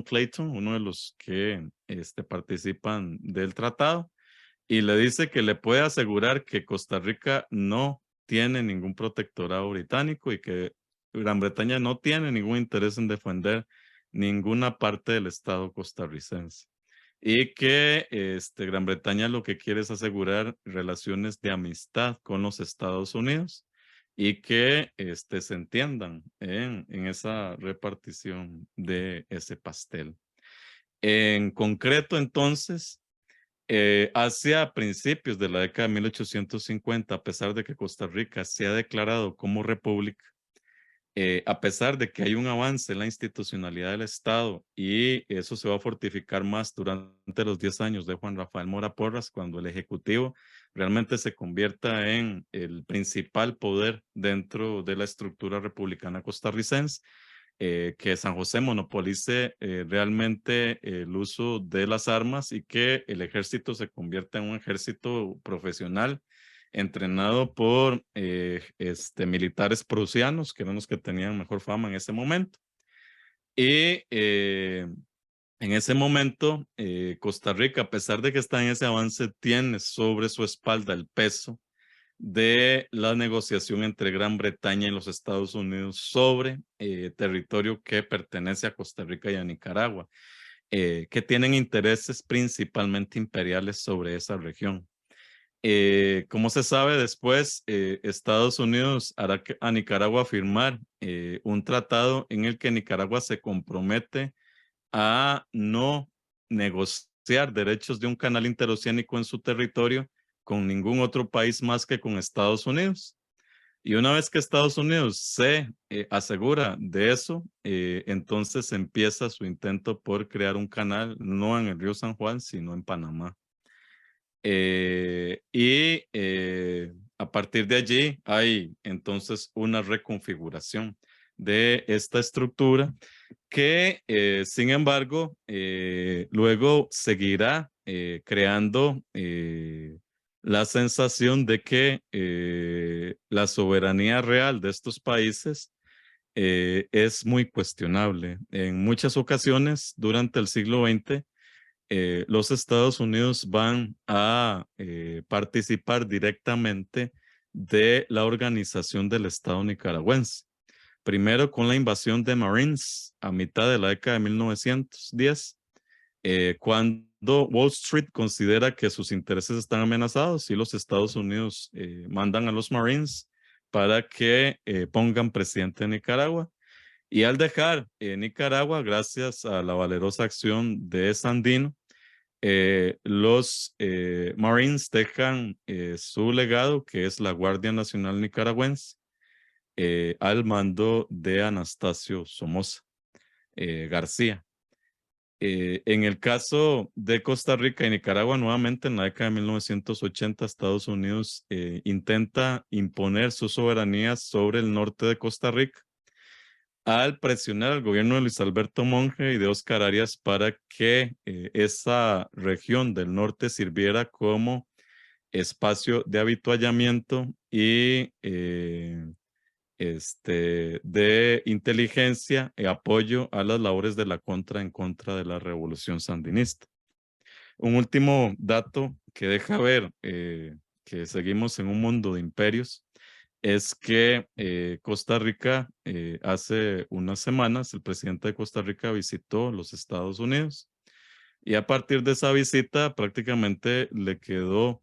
Clayton, uno de los que participan del tratado, y le dice que le puede asegurar que Costa Rica no tiene ningún protectorado británico y que Gran Bretaña no tiene ningún interés en defender ninguna parte del Estado costarricense. Y que Gran Bretaña lo que quiere es asegurar relaciones de amistad con los Estados Unidos y que se entiendan en esa repartición de ese pastel. En concreto, entonces, hacia principios de la década de 1850, a pesar de que Costa Rica se ha declarado como república, a pesar de que hay un avance en la institucionalidad del Estado y eso se va a fortificar más durante los 10 años de Juan Rafael Mora Porras, cuando el Ejecutivo realmente se convierta en el principal poder dentro de la estructura republicana costarricense, que San José monopolice realmente el uso de las armas y que el ejército se convierta en un ejército profesional entrenado por militares prusianos, que eran los que tenían mejor fama en ese momento. Y en ese momento, Costa Rica, a pesar de que está en ese avance, tiene sobre su espalda el peso de la negociación entre Gran Bretaña y los Estados Unidos sobre territorio que pertenece a Costa Rica y a Nicaragua, que tienen intereses principalmente imperiales sobre esa región. Como se sabe después, Estados Unidos hará a Nicaragua firmar un tratado en el que Nicaragua se compromete a no negociar derechos de un canal interoceánico en su territorio con ningún otro país más que con Estados Unidos. Y una vez que Estados Unidos se asegura de eso, entonces empieza su intento por crear un canal no en el río San Juan, sino en Panamá. A partir de allí hay entonces una reconfiguración de esta estructura que, sin embargo, luego seguirá creando la sensación de que la soberanía real de estos países es muy cuestionable. En muchas ocasiones durante el siglo XX, los Estados Unidos van a participar directamente de la organización del Estado nicaragüense. Primero con la invasión de Marines a mitad de la década de 1910, cuando Wall Street considera que sus intereses están amenazados y los Estados Unidos mandan a los Marines para que pongan presidente en Nicaragua. Y al dejar Nicaragua, gracias a la valerosa acción de Sandino, los Marines dejan su legado, que es la Guardia Nacional Nicaragüense, al mando de Anastasio Somoza García. En el caso de Costa Rica y Nicaragua, nuevamente en la década de 1980, Estados Unidos intenta imponer su soberanía sobre el norte de Costa Rica al presionar al gobierno de Luis Alberto Monge y de Óscar Arias para que esa región del norte sirviera como espacio de avituallamiento y de inteligencia y apoyo a las labores de la en contra de la revolución sandinista. Un último dato que deja ver que seguimos en un mundo de imperios es que Costa Rica, hace unas semanas, el presidente de Costa Rica visitó los Estados Unidos y a partir de esa visita prácticamente le quedó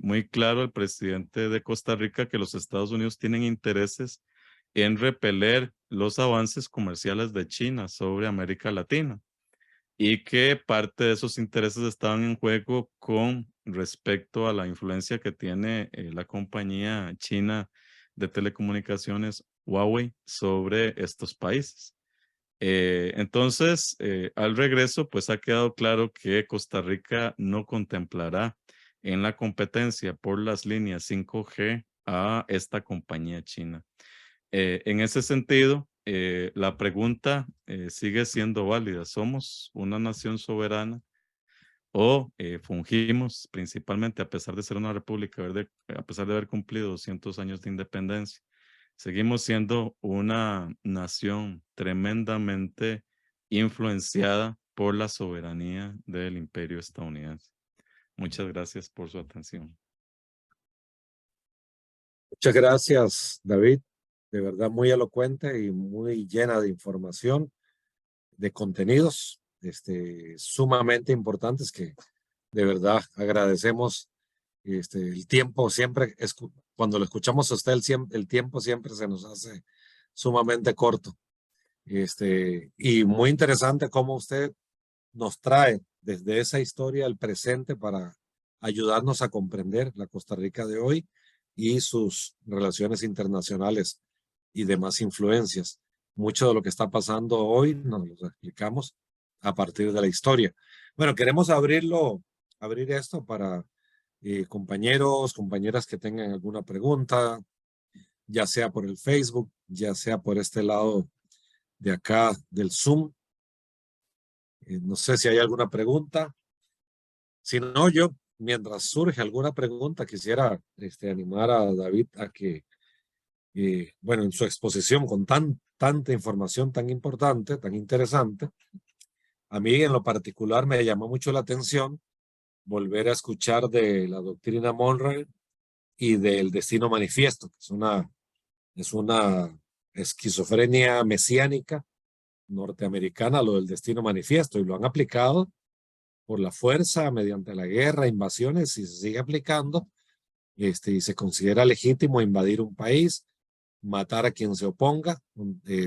muy claro al presidente de Costa Rica que los Estados Unidos tienen intereses en repeler los avances comerciales de China sobre América Latina y que parte de esos intereses estaban en juego con respecto a la influencia que tiene la compañía china de telecomunicaciones Huawei sobre estos países. Entonces, al regreso, pues ha quedado claro que Costa Rica no contemplará en la competencia por las líneas 5G a esta compañía china. En ese sentido, la pregunta sigue siendo válida. ¿Somos una nación soberana o fungimos principalmente, a pesar de ser una república, a pesar de haber cumplido 200 años de independencia, seguimos siendo una nación tremendamente influenciada por la soberanía del imperio estadounidense? Muchas gracias por su atención.
Muchas gracias, David. De verdad muy elocuente y muy llena de información, de contenidos sumamente importantes que de verdad agradecemos el tiempo siempre, cuando lo escuchamos a usted, el tiempo siempre se nos hace sumamente corto. Y muy interesante cómo usted nos trae desde esa historia al presente para ayudarnos a comprender la Costa Rica de hoy y sus relaciones internacionales y demás influencias. Mucho de lo que está pasando hoy nos lo explicamos a partir de la historia. Bueno, queremos abrir esto para compañeros, compañeras que tengan alguna pregunta, ya sea por el Facebook, ya sea por este lado de acá del Zoom. No sé si hay alguna pregunta. Si no, yo, mientras surge alguna pregunta, quisiera animar a David a que, bueno, en su exposición con tanta información tan importante, tan interesante, a mí en lo particular me llamó mucho la atención volver a escuchar de la doctrina Monroe y del destino manifiesto, que es una esquizofrenia mesiánica norteamericana, lo del destino manifiesto, y lo han aplicado por la fuerza, mediante la guerra, invasiones, y se sigue aplicando, y se considera legítimo invadir un país, matar a quien se oponga,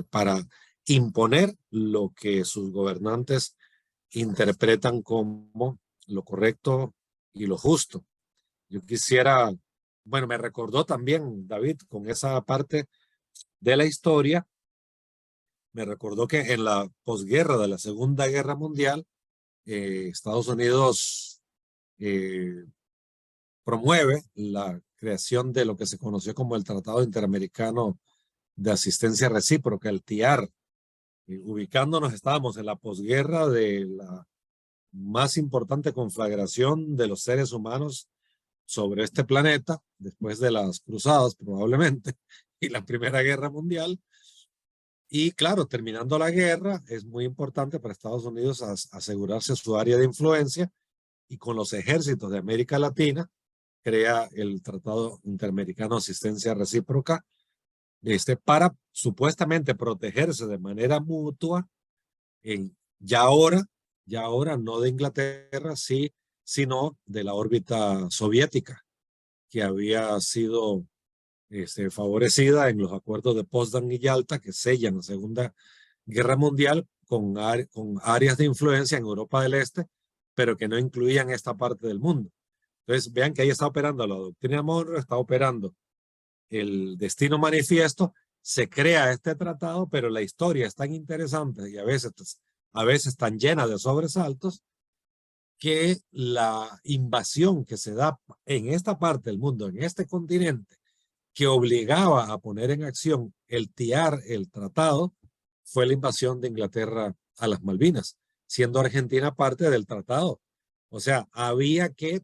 para imponer lo que sus gobernantes interpretan como lo correcto y lo justo. Yo quisiera, bueno, me recordó también, David, con esa parte de la historia, me recordó que en la posguerra de la Segunda Guerra Mundial, Estados Unidos promueve la creación de lo que se conoció como el Tratado Interamericano de Asistencia Recíproca, el TIAR. Ubicándonos, estábamos en la posguerra de la más importante conflagración de los seres humanos sobre este planeta, después de las cruzadas probablemente, y la Primera Guerra Mundial. Y claro, terminando la guerra, es muy importante para Estados Unidos asegurarse su área de influencia, y con los ejércitos de América Latina crea el Tratado Interamericano de Asistencia Recíproca, para supuestamente protegerse de manera mutua, ya ahora no de Inglaterra, sí, sino de la órbita soviética, que había sido favorecida en los acuerdos de Potsdam y Yalta, que sellan la Segunda Guerra Mundial con áreas de influencia en Europa del Este, pero que no incluían esta parte del mundo. Entonces, vean que ahí está operando la doctrina Monroe, está operando el destino manifiesto, se crea este tratado, pero la historia es tan interesante y a veces tan llena de sobresaltos, que la invasión que se da en esta parte del mundo, en este continente, que obligaba a poner en acción el TIAR, el tratado, fue la invasión de Inglaterra a las Malvinas, siendo Argentina parte del tratado. O sea,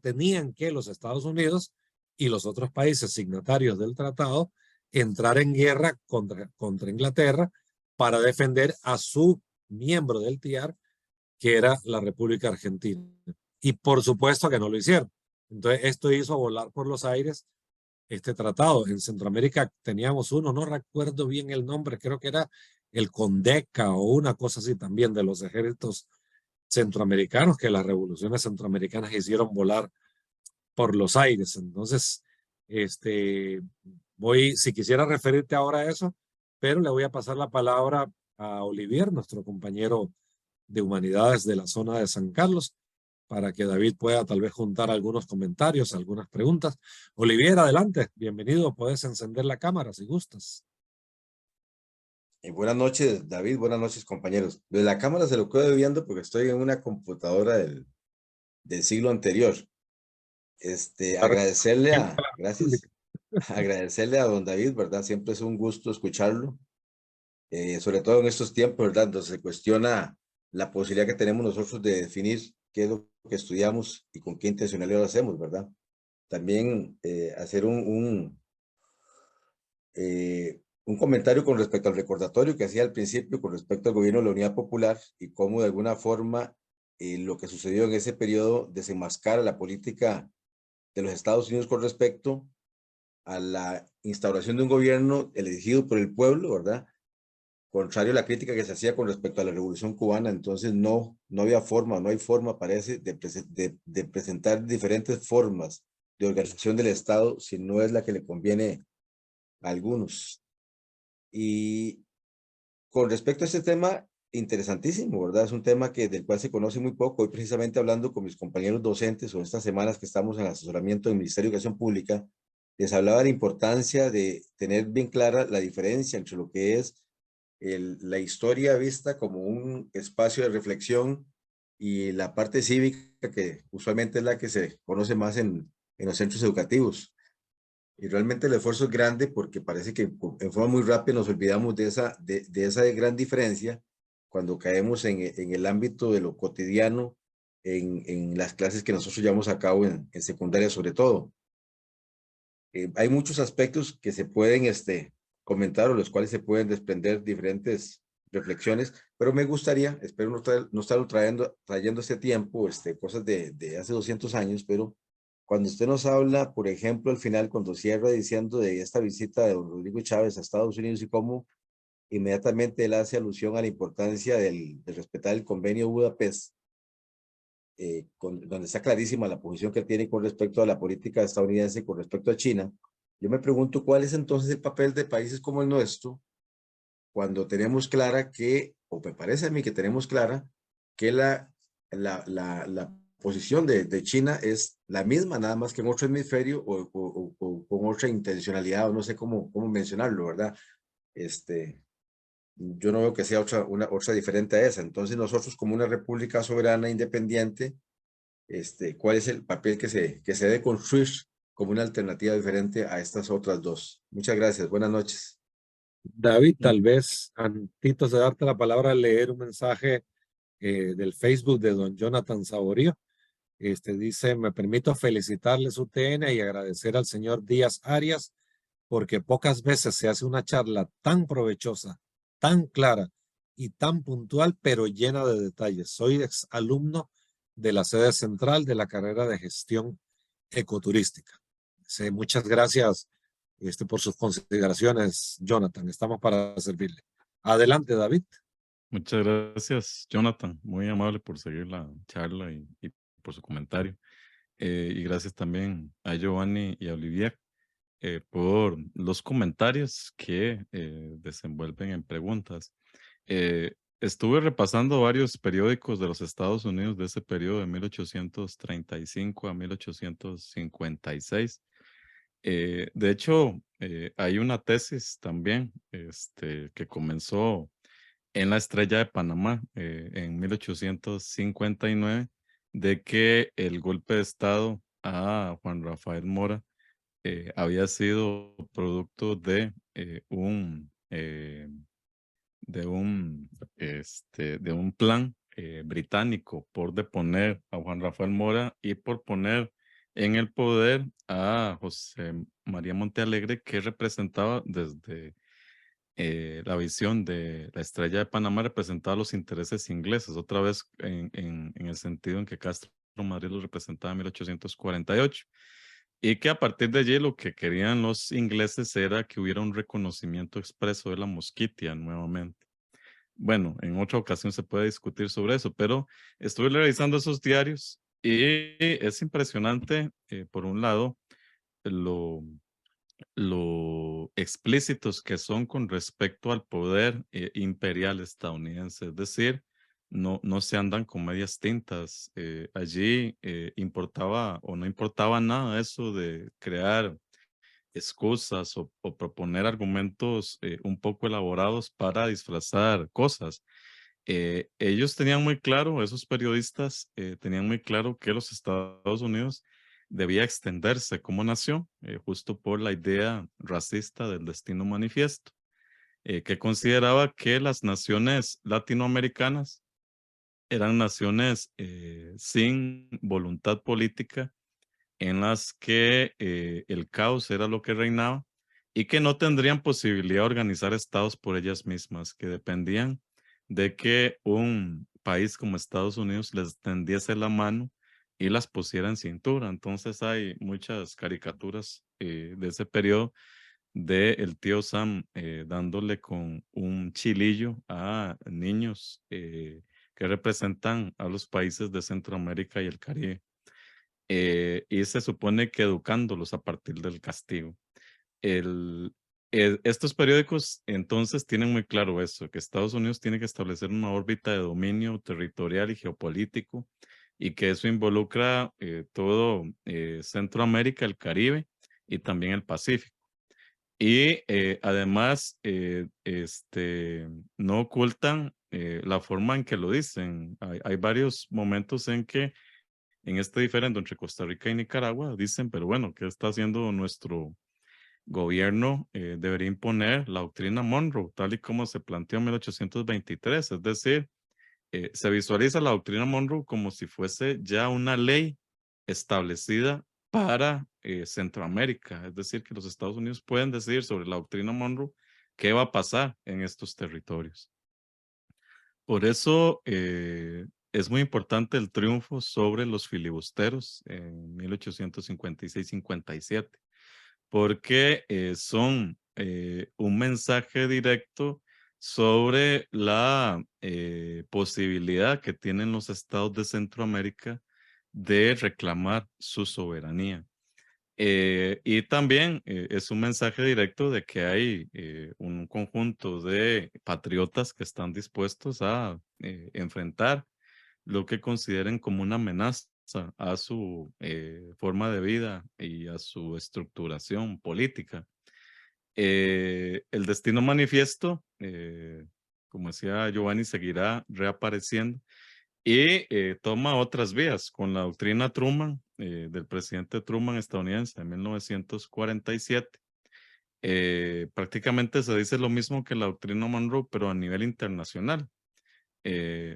tenían que los Estados Unidos y los otros países signatarios del tratado entrar en guerra contra Inglaterra para defender a su miembro del TIAR, que era la República Argentina. Y por supuesto que no lo hicieron. Entonces, esto hizo volar por los aires este tratado. En Centroamérica teníamos uno, no recuerdo bien el nombre, creo que era el Condeca o una cosa así también de los ejércitos centroamericanos, que las revoluciones centroamericanas hicieron volar por los aires. Entonces, si quisiera referirte ahora a eso, pero le voy a pasar la palabra a Olivier, nuestro compañero de humanidades de la zona de San Carlos, para que David pueda tal vez juntar algunos comentarios, algunas preguntas. Olivier, adelante, bienvenido, puedes encender la cámara si gustas.
Buenas noches, David, buenas noches, compañeros. De la cámara se lo quedo viendo porque estoy en una computadora del siglo anterior. Gracias, agradecerle a don David, ¿verdad? Siempre es un gusto escucharlo, sobre todo en estos tiempos, ¿verdad? Donde se cuestiona la posibilidad que tenemos nosotros de definir qué es lo que estudiamos y con qué intencionalidad lo hacemos, ¿verdad? También hacer un comentario con respecto al recordatorio que hacía al principio con respecto al gobierno de la Unidad Popular y cómo de alguna forma lo que sucedió en ese periodo desenmascara la política de los Estados Unidos con respecto a la instauración de un gobierno elegido por el pueblo, ¿verdad? Contrario a la crítica que se hacía con respecto a la Revolución Cubana. Entonces no había forma, no hay forma, parece, de presentar diferentes formas de organización del Estado si no es la que le conviene a algunos. Y con respecto a este tema, interesantísimo, ¿verdad? Es un tema del cual se conoce muy poco. Hoy precisamente hablando con mis compañeros docentes o estas semanas que estamos en asesoramiento del Ministerio de Educación Pública, les hablaba de la importancia de tener bien clara la diferencia entre lo que es la historia vista como un espacio de reflexión y la parte cívica, que usualmente es la que se conoce más en los centros educativos. Y realmente el esfuerzo es grande porque parece que en forma muy rápida nos olvidamos de esa gran diferencia cuando caemos en el ámbito de lo cotidiano, en las clases que nosotros llevamos a cabo en secundaria sobre todo. Hay muchos aspectos que se pueden comentar o los cuales se pueden desprender diferentes reflexiones, pero me gustaría, espero no estarlo trayendo este tiempo, cosas de hace 200 años, pero cuando usted nos habla, por ejemplo, al final, cuando cierra diciendo de esta visita de don Rodrigo Chávez a Estados Unidos y cómo inmediatamente él hace alusión a la importancia de respetar el convenio de Budapest, donde está clarísima la posición que tiene con respecto a la política estadounidense con respecto a China, yo me pregunto cuál es entonces el papel de países como el nuestro cuando tenemos clara o me parece a mí que tenemos clara, que la posición de China es la misma, nada más que en otro hemisferio o con otra intencionalidad, o no sé cómo mencionarlo, ¿verdad? Yo no veo que sea otra diferente a esa. Entonces nosotros como una república soberana independiente, ¿cuál es el papel que se debe construir como una alternativa diferente a estas otras dos? Muchas gracias, buenas noches.
David, tal vez antes de darte la palabra, leer un mensaje del Facebook de don Jonathan Saborío. Dice, me permito felicitarle su TN y agradecer al señor Díaz Arias porque pocas veces se hace una charla tan provechosa, tan clara y tan puntual, pero llena de detalles. Soy ex alumno de la sede central de la carrera de gestión ecoturística. Muchas gracias por sus consideraciones, Jonathan. Estamos para servirle. Adelante, David.
Muchas gracias, Jonathan. Muy amable por seguir la charla y por su comentario. Y gracias también a Giovanni y a Olivier por los comentarios que desenvuelven en preguntas. Estuve repasando varios periódicos de los Estados Unidos de ese periodo de 1835 a 1856. De hecho, hay una tesis también que comenzó en la Estrella de Panamá en 1859 de que el golpe de Estado a Juan Rafael Mora había sido producto de de un plan británico por deponer a Juan Rafael Mora y por poner en el poder a José María Montealegre, que representaba desde la visión de la Estrella de Panamá, representaba los intereses ingleses, otra vez en el sentido en que Castro Madrid los representaba en 1848. Y que a partir de allí lo que querían los ingleses era que hubiera un reconocimiento expreso de la Mosquitia nuevamente. Bueno, en otra ocasión se puede discutir sobre eso, pero estuve revisando esos diarios y es impresionante, por un lado, lo, lo explícitos que son con respecto al poder imperial estadounidense. Es decir, no se andan con medias tintas. Allí importaba o no importaba nada eso de crear excusas o proponer argumentos un poco elaborados para disfrazar cosas. Ellos tenían muy claro, esos periodistas tenían muy claro que los Estados Unidos debía extenderse como nación, justo por la idea racista del destino manifiesto, que consideraba que las naciones latinoamericanas eran naciones sin voluntad política, en las que el caos era lo que reinaba y que no tendrían posibilidad de organizar estados por ellas mismas, que dependían de que un país como Estados Unidos les tendiese la mano y las pusiera en cintura. Entonces hay muchas caricaturas de ese periodo de el tío Sam dándole con un chilillo a niños que representan a los países de Centroamérica y el Caribe. Y se supone que educándolos a partir del castigo. El, estos periódicos entonces tienen muy claro eso, que Estados Unidos tiene que establecer una órbita de dominio territorial y geopolítico y que eso involucra todo Centroamérica, el Caribe y también el Pacífico. Y además, no ocultan la forma en que lo dicen. Hay varios momentos en que en este diferendo entre Costa Rica y Nicaragua, dicen, pero bueno, ¿qué está haciendo nuestro gobierno? Debería imponer la doctrina Monroe, tal y como se planteó en 1823, es decir, se visualiza la doctrina Monroe como si fuese ya una ley establecida para Centroamérica, es decir, que los Estados Unidos pueden decidir sobre la doctrina Monroe qué va a pasar en estos territorios. Por eso es muy importante el triunfo sobre los filibusteros en 1856-57, porque son un mensaje directo sobre la posibilidad que tienen los estados de Centroamérica de reclamar su soberanía. Y también es un mensaje directo de que hay un conjunto de patriotas que están dispuestos a enfrentar lo que consideren como una amenaza a su forma de vida y a su estructuración política. El destino manifiesto, como decía Giovanni, seguirá reapareciendo y toma otras vías con la doctrina Truman del presidente Truman estadounidense en 1947. Prácticamente se dice lo mismo que la doctrina Monroe, pero a nivel internacional.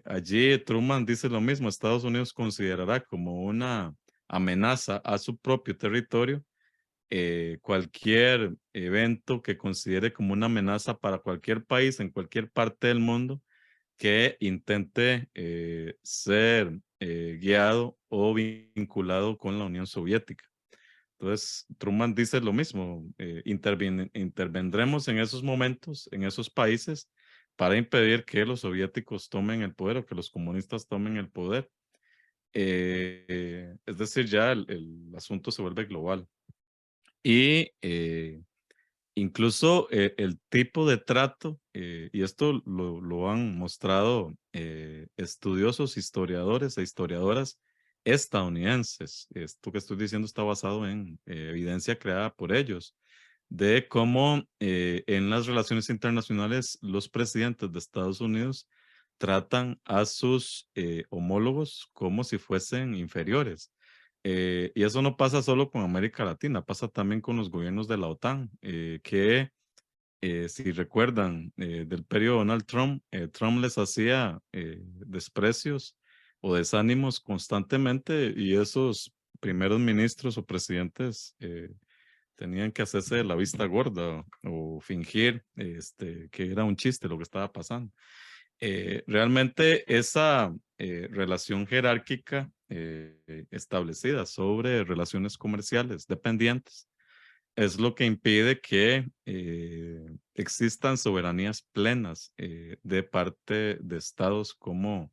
Allí Truman dice lo mismo, Estados Unidos considerará como una amenaza a su propio territorio cualquier evento que considere como una amenaza para cualquier país en cualquier parte del mundo que intente ser guiado o vinculado con la Unión Soviética. Entonces, Truman dice lo mismo, intervendremos en esos momentos, en esos países, para impedir que los soviéticos tomen el poder o que los comunistas tomen el poder. Es decir, ya el asunto se vuelve global. Y incluso el tipo de trato, y esto lo han mostrado estudiosos, historiadores e historiadoras estadounidenses. Esto que estoy diciendo está basado en evidencia creada por ellos, de cómo en las relaciones internacionales los presidentes de Estados Unidos tratan a sus homólogos como si fuesen inferiores. Y eso no pasa solo con América Latina, pasa también con los gobiernos de la OTAN, que Si recuerdan del periodo de Donald Trump, Trump les hacía desprecios o desánimos constantemente y esos primeros ministros o presidentes tenían que hacerse de la vista gorda o fingir que era un chiste lo que estaba pasando. Realmente esa relación jerárquica establecida sobre relaciones comerciales dependientes es lo que impide que existan soberanías plenas de parte de estados como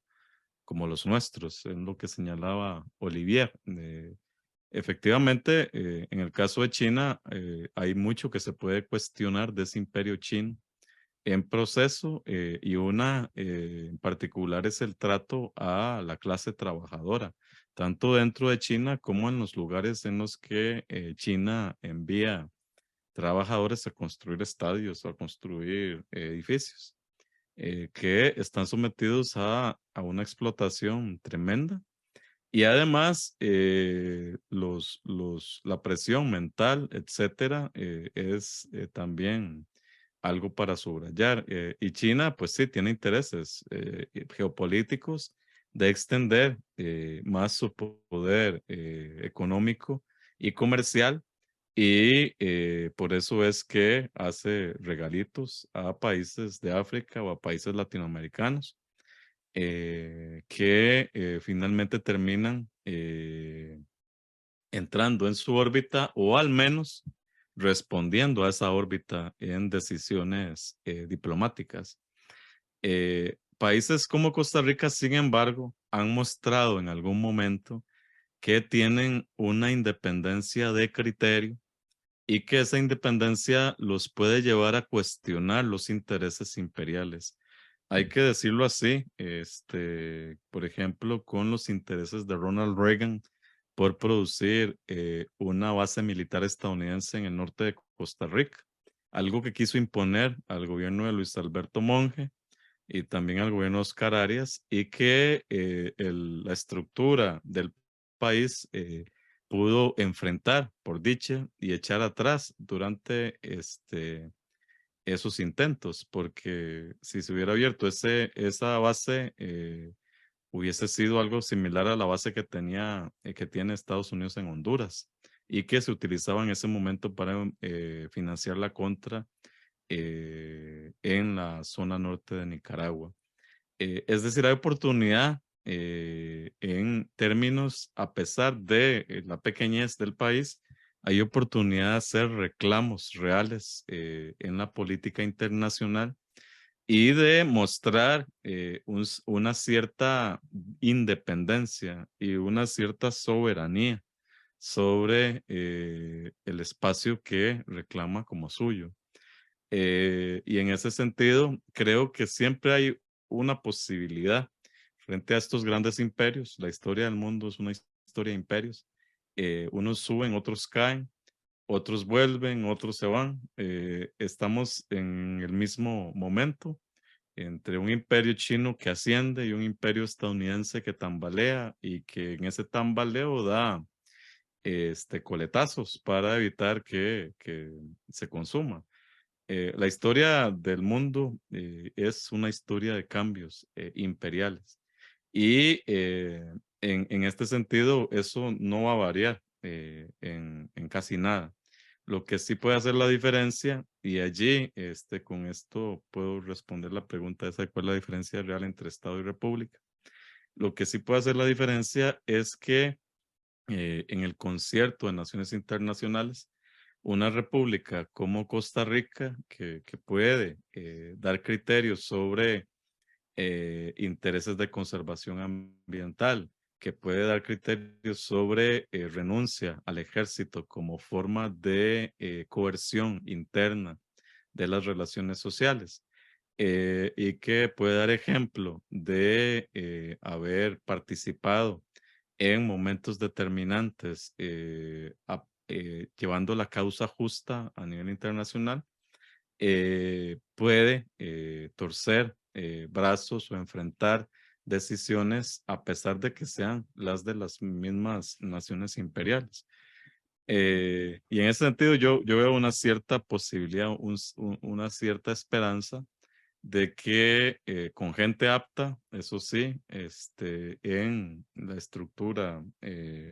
los nuestros, es lo que señalaba Olivier. Efectivamente, en el caso de China, hay mucho que se puede cuestionar de ese imperio chino en proceso y una en particular es el trato a la clase trabajadora, tanto dentro de China como en los lugares en los que China envía trabajadores a construir estadios o a construir edificios, que están sometidos a una explotación tremenda. Y además, la presión mental, etcétera, es también algo para subrayar. Y China, pues sí, tiene intereses geopolíticos de extender más su poder económico y comercial. Y por eso es que hace regalitos a países de África o a países latinoamericanos que finalmente terminan entrando en su órbita o al menos respondiendo a esa órbita en decisiones diplomáticas. Países como Costa Rica, sin embargo, han mostrado en algún momento que tienen una independencia de criterio y que esa independencia los puede llevar a cuestionar los intereses imperiales. Hay que decirlo así, por ejemplo, con los intereses de Ronald Reagan por producir una base militar estadounidense en el norte de Costa Rica, algo que quiso imponer al gobierno de Luis Alberto Monge y también al gobierno de Oscar Arias, y que la estructura del país pudo enfrentar, por dicha, y echar atrás durante esos intentos, porque si se hubiera abierto esa base, hubiese sido algo similar a la base que tiene Estados Unidos en Honduras y que se utilizaba en ese momento para financiar la contra en la zona norte de Nicaragua. Es decir, hay oportunidad en términos, a pesar de la pequeñez del país, hay oportunidad de hacer reclamos reales en la política internacional y de mostrar una cierta independencia y una cierta soberanía sobre el espacio que reclama como suyo. Y en ese sentido, creo que siempre hay una posibilidad frente a estos grandes imperios. La historia del mundo es una historia de imperios. Unos suben, otros caen, otros vuelven, otros se van. Estamos en el mismo momento entre un imperio chino que asciende y un imperio estadounidense que tambalea y que en ese tambaleo da coletazos para evitar que se consuma. La historia del mundo es una historia de cambios imperiales y en este sentido eso no va a variar en casi nada. Lo que sí puede hacer la diferencia, y allí con esto puedo responder la pregunta esa de cuál es la diferencia real entre Estado y República. Lo que sí puede hacer la diferencia es que en el concierto de naciones internacionales, una república como Costa Rica, que puede dar criterios sobre intereses de conservación ambiental, que puede dar criterios sobre renuncia al ejército como forma de coerción interna de las relaciones sociales, y que puede dar ejemplo de haber participado en momentos determinantes llevando la causa justa a nivel internacional, puede torcer brazos o enfrentar decisiones a pesar de que sean las de las mismas naciones imperiales. Y en ese sentido yo veo una cierta posibilidad, una cierta esperanza de que con gente apta, eso sí, en la estructura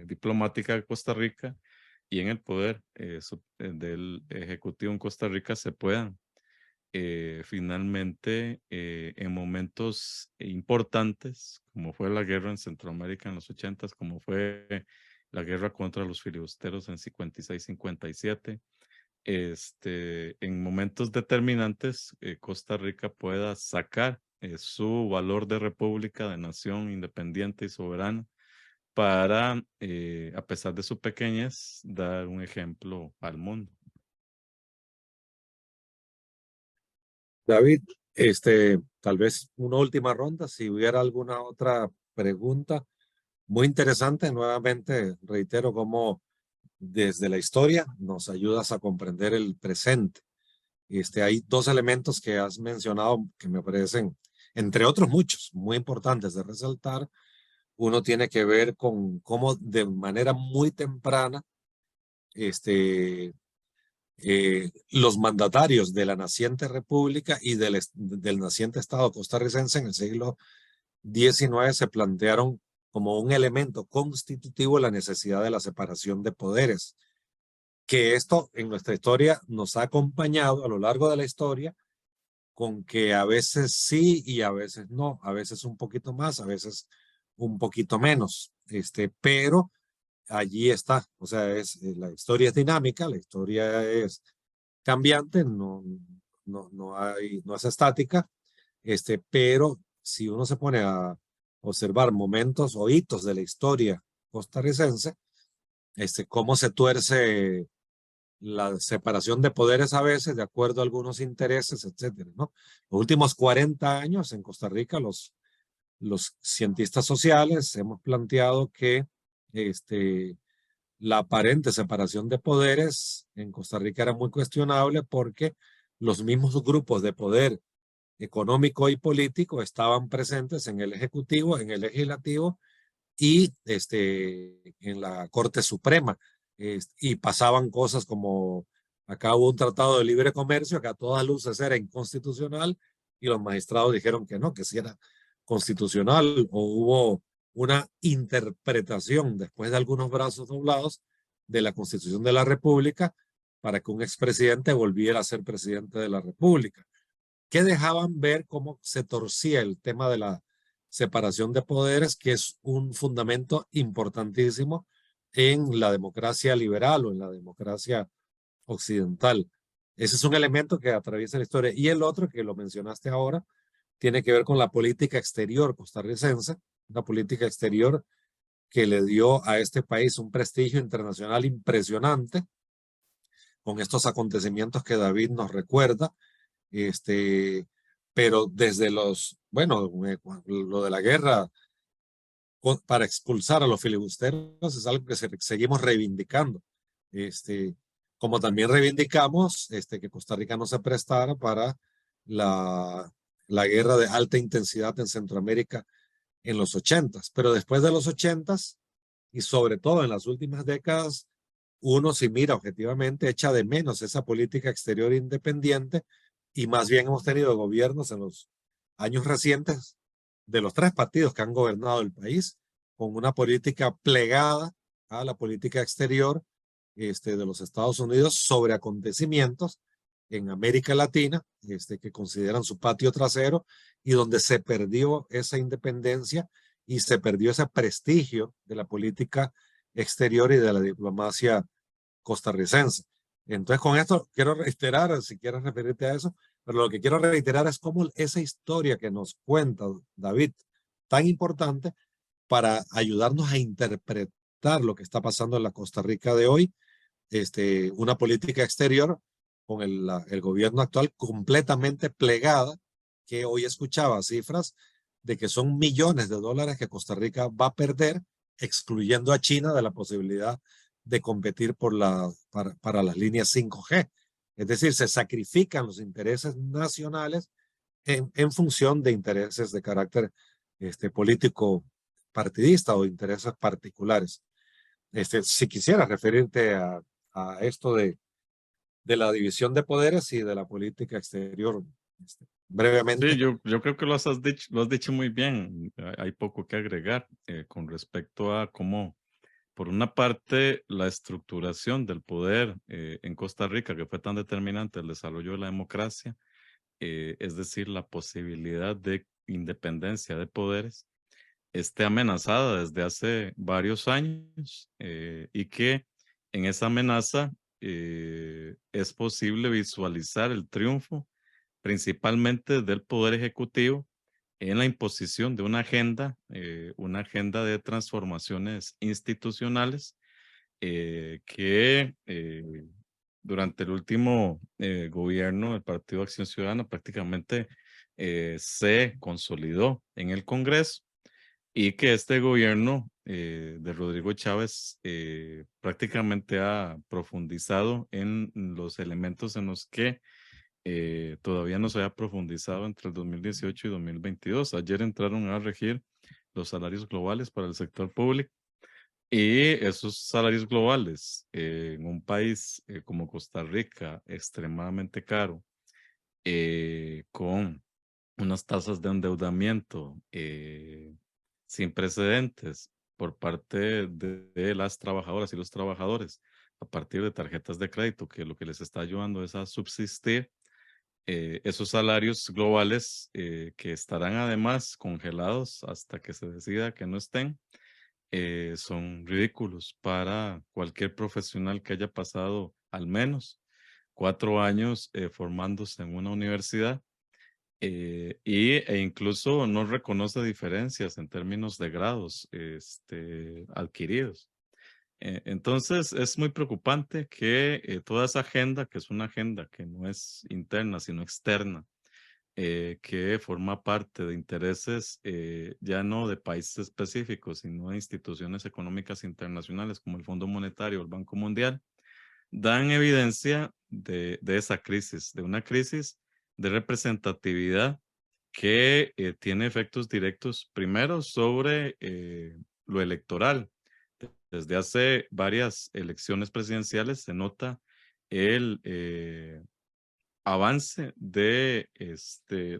diplomática de Costa Rica y en el poder del Ejecutivo en Costa Rica se puedan finalmente en momentos importantes, como fue la guerra en Centroamérica en los 80s, como fue la guerra contra los filibusteros en 56-57, en momentos determinantes, Costa Rica pueda sacar su valor de república, de nación independiente y soberana, para, a pesar de su pequeñez, dar un ejemplo al mundo.
David, tal vez una última ronda, si hubiera alguna otra pregunta. Muy interesante, nuevamente reitero cómo desde la historia nos ayudas a comprender el presente. Hay dos elementos que has mencionado que me parecen, entre otros muchos, muy importantes de resaltar. Uno tiene que ver con cómo de manera muy temprana los mandatarios de la naciente república y del naciente Estado costarricense en el siglo XIX se plantearon como un elemento constitutivo la necesidad de la separación de poderes, que esto en nuestra historia nos ha acompañado a lo largo de la historia, con que a veces sí y a veces no, a veces un poquito más, a veces un poquito menos, pero allí está, o sea, la historia es dinámica, la historia es cambiante, no es estática, pero si uno se pone a observar momentos o hitos de la historia costarricense, cómo se tuerce la separación de poderes a veces de acuerdo a algunos intereses, etcétera, ¿no? Los últimos 40 años en Costa Rica, los cientistas sociales hemos planteado que la aparente separación de poderes en Costa Rica era muy cuestionable porque los mismos grupos de poder económico y político estaban presentes en el Ejecutivo, en el Legislativo y en la Corte Suprema. Y pasaban cosas como, acá hubo un tratado de libre comercio que a todas luces era inconstitucional y los magistrados dijeron que no, que sí era constitucional, o hubo una interpretación después de algunos brazos doblados de la Constitución de la República para que un expresidente volviera a ser presidente de la República, que dejaban ver cómo se torcía el tema de la separación de poderes, que es un fundamento importantísimo en la democracia liberal o en la democracia occidental. Ese es un elemento que atraviesa la historia. Y el otro, que lo mencionaste ahora, tiene que ver con la política exterior costarricense, una política exterior que le dio a este país un prestigio internacional impresionante con estos acontecimientos que David nos recuerda, pero desde lo de la guerra para expulsar a los filibusteros es algo que seguimos reivindicando, como también reivindicamos que Costa Rica no se prestara para la guerra de alta intensidad en Centroamérica en los 80s, pero después de los 80s y sobre todo en las últimas décadas, uno si mira objetivamente echa de menos esa política exterior independiente y más bien hemos tenido gobiernos en los años recientes de los tres partidos que han gobernado el país con una política plegada a la política exterior de los Estados Unidos sobre acontecimientos en América Latina, que consideran su patio trasero y donde se perdió esa independencia y se perdió ese prestigio de la política exterior y de la diplomacia costarricense. Entonces, con esto quiero reiterar, si quieres referirte a eso, pero lo que quiero reiterar es cómo esa historia que nos cuenta David, tan importante para ayudarnos a interpretar lo que está pasando en la Costa Rica de hoy, una política exterior con el gobierno actual completamente plegada, que hoy escuchaba cifras de que son millones de dólares que Costa Rica va a perder, excluyendo a China de la posibilidad de competir para las líneas 5G. Es decir, se sacrifican los intereses nacionales en función de intereses de carácter político partidista o intereses particulares. si quisieras referirte a esto de la división de poderes y de la política exterior, brevemente.
Sí, yo creo que lo has dicho muy bien. Hay poco que agregar con respecto a cómo, por una parte, la estructuración del poder en Costa Rica, que fue tan determinante el desarrollo de la democracia, es decir, la posibilidad de independencia de poderes, esté amenazada desde hace varios años y que en esa amenaza es posible visualizar el triunfo principalmente del Poder Ejecutivo en la imposición de una agenda de transformaciones institucionales que durante el último gobierno del Partido Acción Ciudadana prácticamente se consolidó en el Congreso y que este gobierno de Rodrigo Chávez prácticamente ha profundizado en los elementos en los que todavía no se había profundizado entre el 2018 y 2022. Ayer entraron a regir los salarios globales para el sector público y esos salarios globales en un país como Costa Rica, extremadamente caro, con unas tasas de endeudamiento sin precedentes por parte de las trabajadoras y los trabajadores a partir de tarjetas de crédito, que lo que les está ayudando es a subsistir. Esos salarios globales que estarán además congelados hasta que se decida que no estén, son ridículos para cualquier profesional que haya pasado al menos 4 años formándose en una universidad e incluso no reconoce diferencias en términos de grados adquiridos. Entonces es muy preocupante que toda esa agenda, que es una agenda que no es interna, sino externa, que forma parte de intereses ya no de países específicos, sino de instituciones económicas internacionales como el Fondo Monetario o el Banco Mundial, dan evidencia de esa crisis, de una crisis de representatividad que tiene efectos directos, primero, sobre lo electoral. Desde hace varias elecciones presidenciales se nota el avance de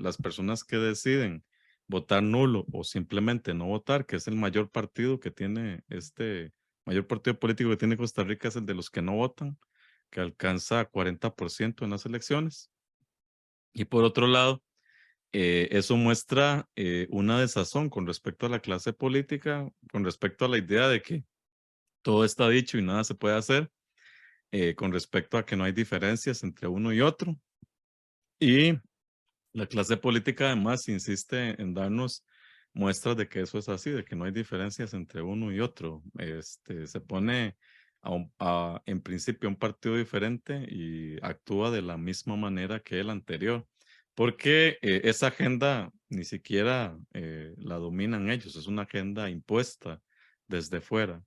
las personas que deciden votar nulo o simplemente no votar, que es el mayor partido que tiene mayor partido político que tiene Costa Rica, es el de los que no votan, que alcanza 40% en las elecciones. Y por otro lado, eso muestra una desazón con respecto a la clase política, con respecto a la idea de que todo está dicho y nada se puede hacer, con respecto a que no hay diferencias entre uno y otro. Y la clase política además insiste en darnos muestras de que eso es así, de que no hay diferencias entre uno y otro. Se pone en principio un partido diferente y actúa de la misma manera que el anterior, porque esa agenda ni siquiera la dominan ellos, es una agenda impuesta desde fuera.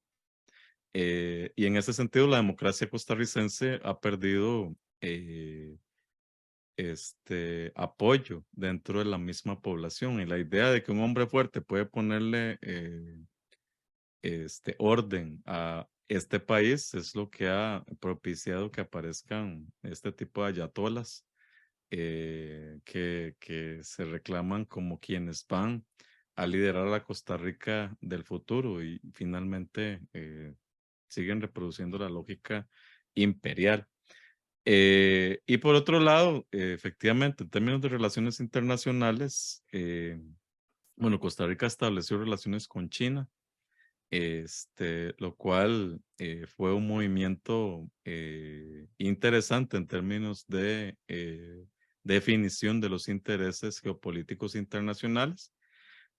Y en ese sentido, la democracia costarricense ha perdido apoyo dentro de la misma población y la idea de que un hombre fuerte puede ponerle orden a este país es lo que ha propiciado que aparezcan este tipo de ayatolas que se reclaman como quienes van a liderar a la Costa Rica del futuro y finalmente siguen reproduciendo la lógica imperial. Y por otro lado, efectivamente, en términos de relaciones internacionales, bueno, Costa Rica estableció relaciones con China, lo cual fue un movimiento interesante en términos de definición de los intereses geopolíticos internacionales,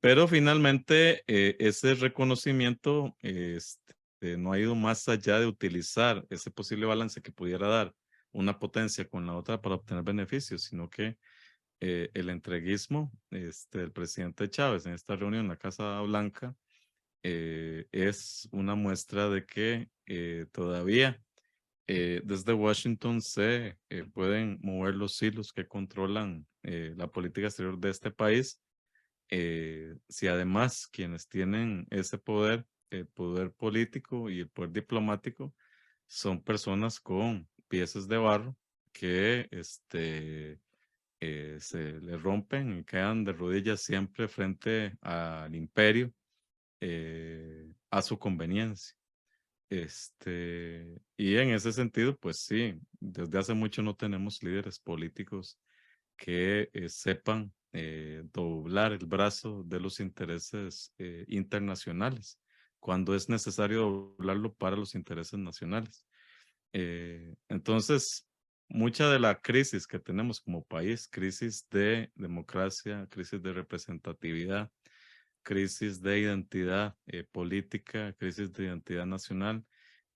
pero finalmente ese reconocimiento no ha ido más allá de utilizar ese posible balance que pudiera dar una potencia con la otra para obtener beneficios, sino que el entreguismo del presidente Chávez en esta reunión en la Casa Blanca es una muestra de que todavía desde Washington se pueden mover los hilos que controlan la política exterior de este país. Si además quienes tienen ese poder el poder político y el poder diplomático son personas con piezas de barro que se le rompen y quedan de rodillas siempre frente al imperio a su conveniencia. Y en ese sentido, pues sí, desde hace mucho no tenemos líderes políticos que sepan doblar el brazo de los intereses internacionales cuando es necesario doblarlo para los intereses nacionales. Entonces, mucha de la crisis que tenemos como país, crisis de democracia, crisis de representatividad, crisis de identidad política, crisis de identidad nacional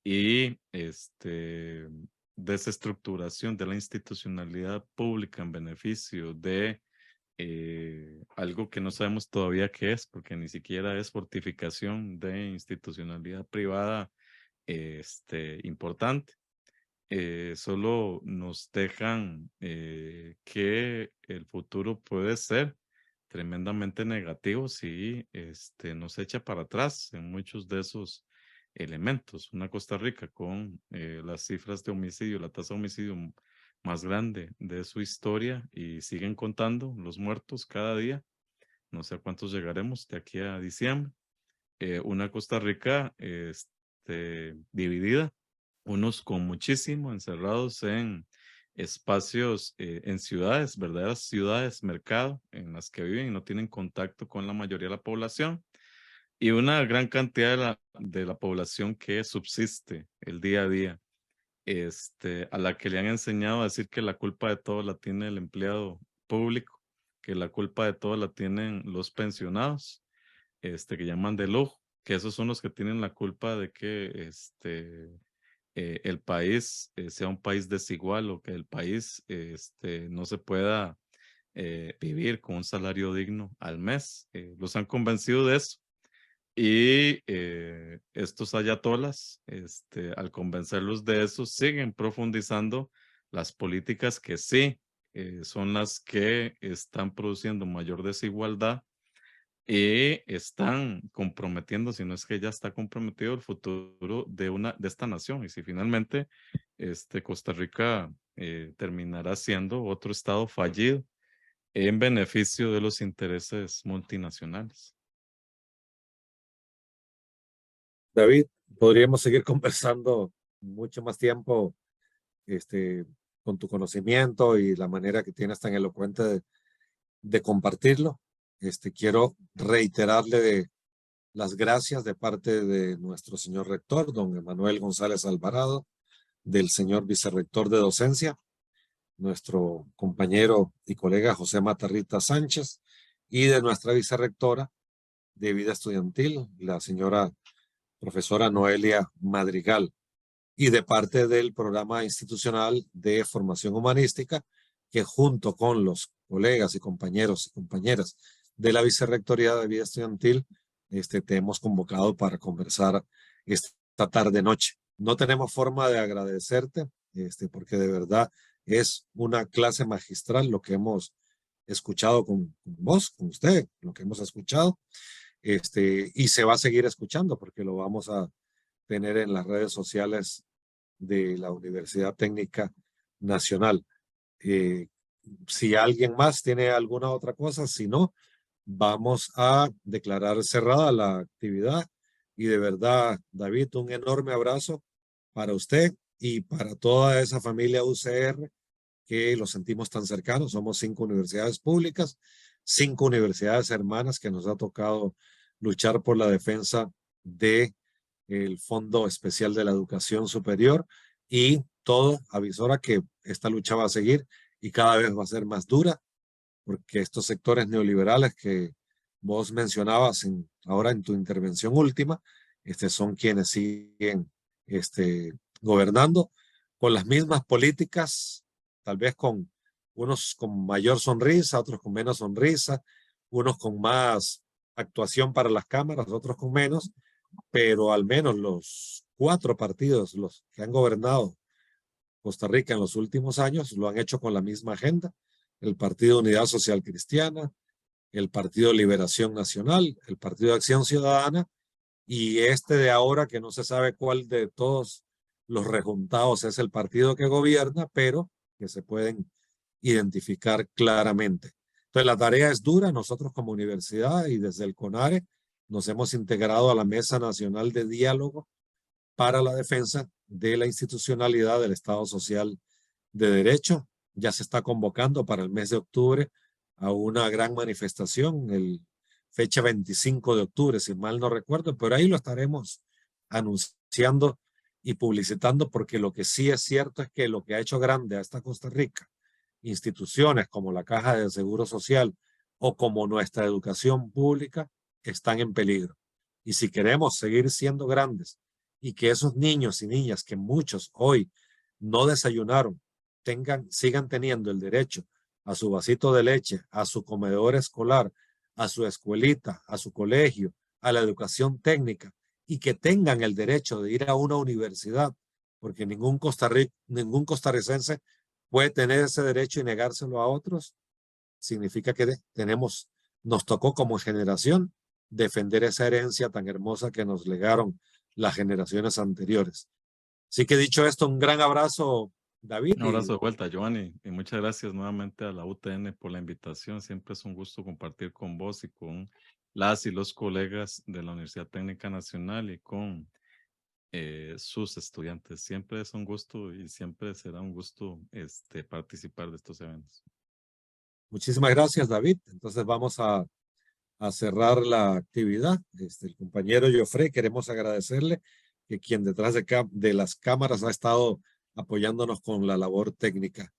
y desestructuración de la institucionalidad pública en beneficio de algo que no sabemos todavía qué es, porque ni siquiera es fortificación de institucionalidad privada importante. Solo nos dejan que el futuro puede ser tremendamente negativo si nos echa para atrás en muchos de esos elementos. Una Costa Rica con las cifras de homicidio, la tasa de homicidio más grande de su historia y siguen contando los muertos cada día. No sé a cuántos llegaremos de aquí a diciembre. Una Costa Rica dividida, unos con muchísimo, encerrados en espacios, en ciudades, verdaderas ciudades, mercado, en las que viven y no tienen contacto con la mayoría de la población, y una gran cantidad de la población que subsiste el día a día, a la que le han enseñado a decir que la culpa de todo la tiene el empleado público, que la culpa de todo la tienen los pensionados, que llaman de lujo, que esos son los que tienen la culpa de que el país sea un país desigual o que el país no se pueda vivir con un salario digno al mes. Los han convencido de eso. Y estos ayatolas, al convencerlos de eso, siguen profundizando las políticas que sí son las que están produciendo mayor desigualdad y están comprometiendo, si no es que ya está comprometido el futuro de esta nación. Y si finalmente Costa Rica terminará siendo otro estado fallido en beneficio de los intereses multinacionales.
David, podríamos seguir conversando mucho más tiempo, con tu conocimiento y la manera que tienes tan elocuente de compartirlo. Quiero reiterarle las gracias de parte de nuestro señor rector, don Emanuel González Alvarado, del señor vicerrector de docencia, nuestro compañero y colega José Matarrita Sánchez, y de nuestra vicerrectora de vida estudiantil, la señora profesora Noelia Madrigal, y de parte del programa institucional de formación humanística, que junto con los colegas y compañeros y compañeras de la Vicerrectoría de Vida Estudiantil, te hemos convocado para conversar esta tarde-noche. No tenemos forma de agradecerte, porque de verdad es una clase magistral lo que hemos escuchado con vos, con usted, lo que hemos escuchado, y se va a seguir escuchando porque lo vamos a tener en las redes sociales de la Universidad Técnica Nacional. Si alguien más tiene alguna otra cosa, si no, vamos a declarar cerrada la actividad. Y de verdad, David, un enorme abrazo para usted y para toda esa familia UCR que lo sentimos tan cercanos. Somos 5 universidades públicas, 5 universidades hermanas que nos ha tocado luchar por la defensa de el Fondo Especial de la Educación Superior, y todo avisora que esta lucha va a seguir y cada vez va a ser más dura, porque estos sectores neoliberales que vos mencionabas ahora en tu intervención última, son quienes siguen gobernando con las mismas políticas, tal vez con unos con mayor sonrisa, otros con menos sonrisa, unos con más actuación para las cámaras, otros con menos, pero al menos los 4 partidos, los que han gobernado Costa Rica en los últimos años, lo han hecho con la misma agenda: el Partido Unidad Social Cristiana, el Partido Liberación Nacional, el Partido de Acción Ciudadana y este de ahora, que no se sabe cuál de todos los rejuntados es el partido que gobierna, pero que se pueden identificar claramente. Entonces la tarea es dura. Nosotros como universidad y desde el CONARE nos hemos integrado a la Mesa Nacional de Diálogo para la defensa de la institucionalidad del Estado Social de Derecho. Ya se está convocando para el mes de octubre a una gran manifestación, fecha 25 de octubre, si mal no recuerdo, pero ahí lo estaremos anunciando y publicitando, porque lo que sí es cierto es que lo que ha hecho grande a esta Costa Rica, instituciones como la Caja de Seguro Social o como nuestra educación pública, están en peligro. Y si queremos seguir siendo grandes y que esos niños y niñas que muchos hoy no desayunaron, sigan teniendo el derecho a su vasito de leche, a su comedor escolar, a su escuelita, a su colegio, a la educación técnica, y que tengan el derecho de ir a una universidad, porque ningún costarricense puede tener ese derecho y negárselo a otros, significa que nos tocó como generación defender esa herencia tan hermosa que nos legaron las generaciones anteriores. Así que dicho esto, un gran abrazo, David.
Un abrazo de vuelta, Giovanni, y muchas gracias nuevamente a la UTN por la invitación. Siempre es un gusto compartir con vos y con las y los colegas de la Universidad Técnica Nacional y con sus estudiantes. Siempre es un gusto y siempre será un gusto participar de estos eventos.
Muchísimas gracias, David. Entonces vamos a cerrar la actividad. El compañero Joffre, queremos agradecerle que quien detrás de las cámaras ha estado apoyándonos con la labor técnica.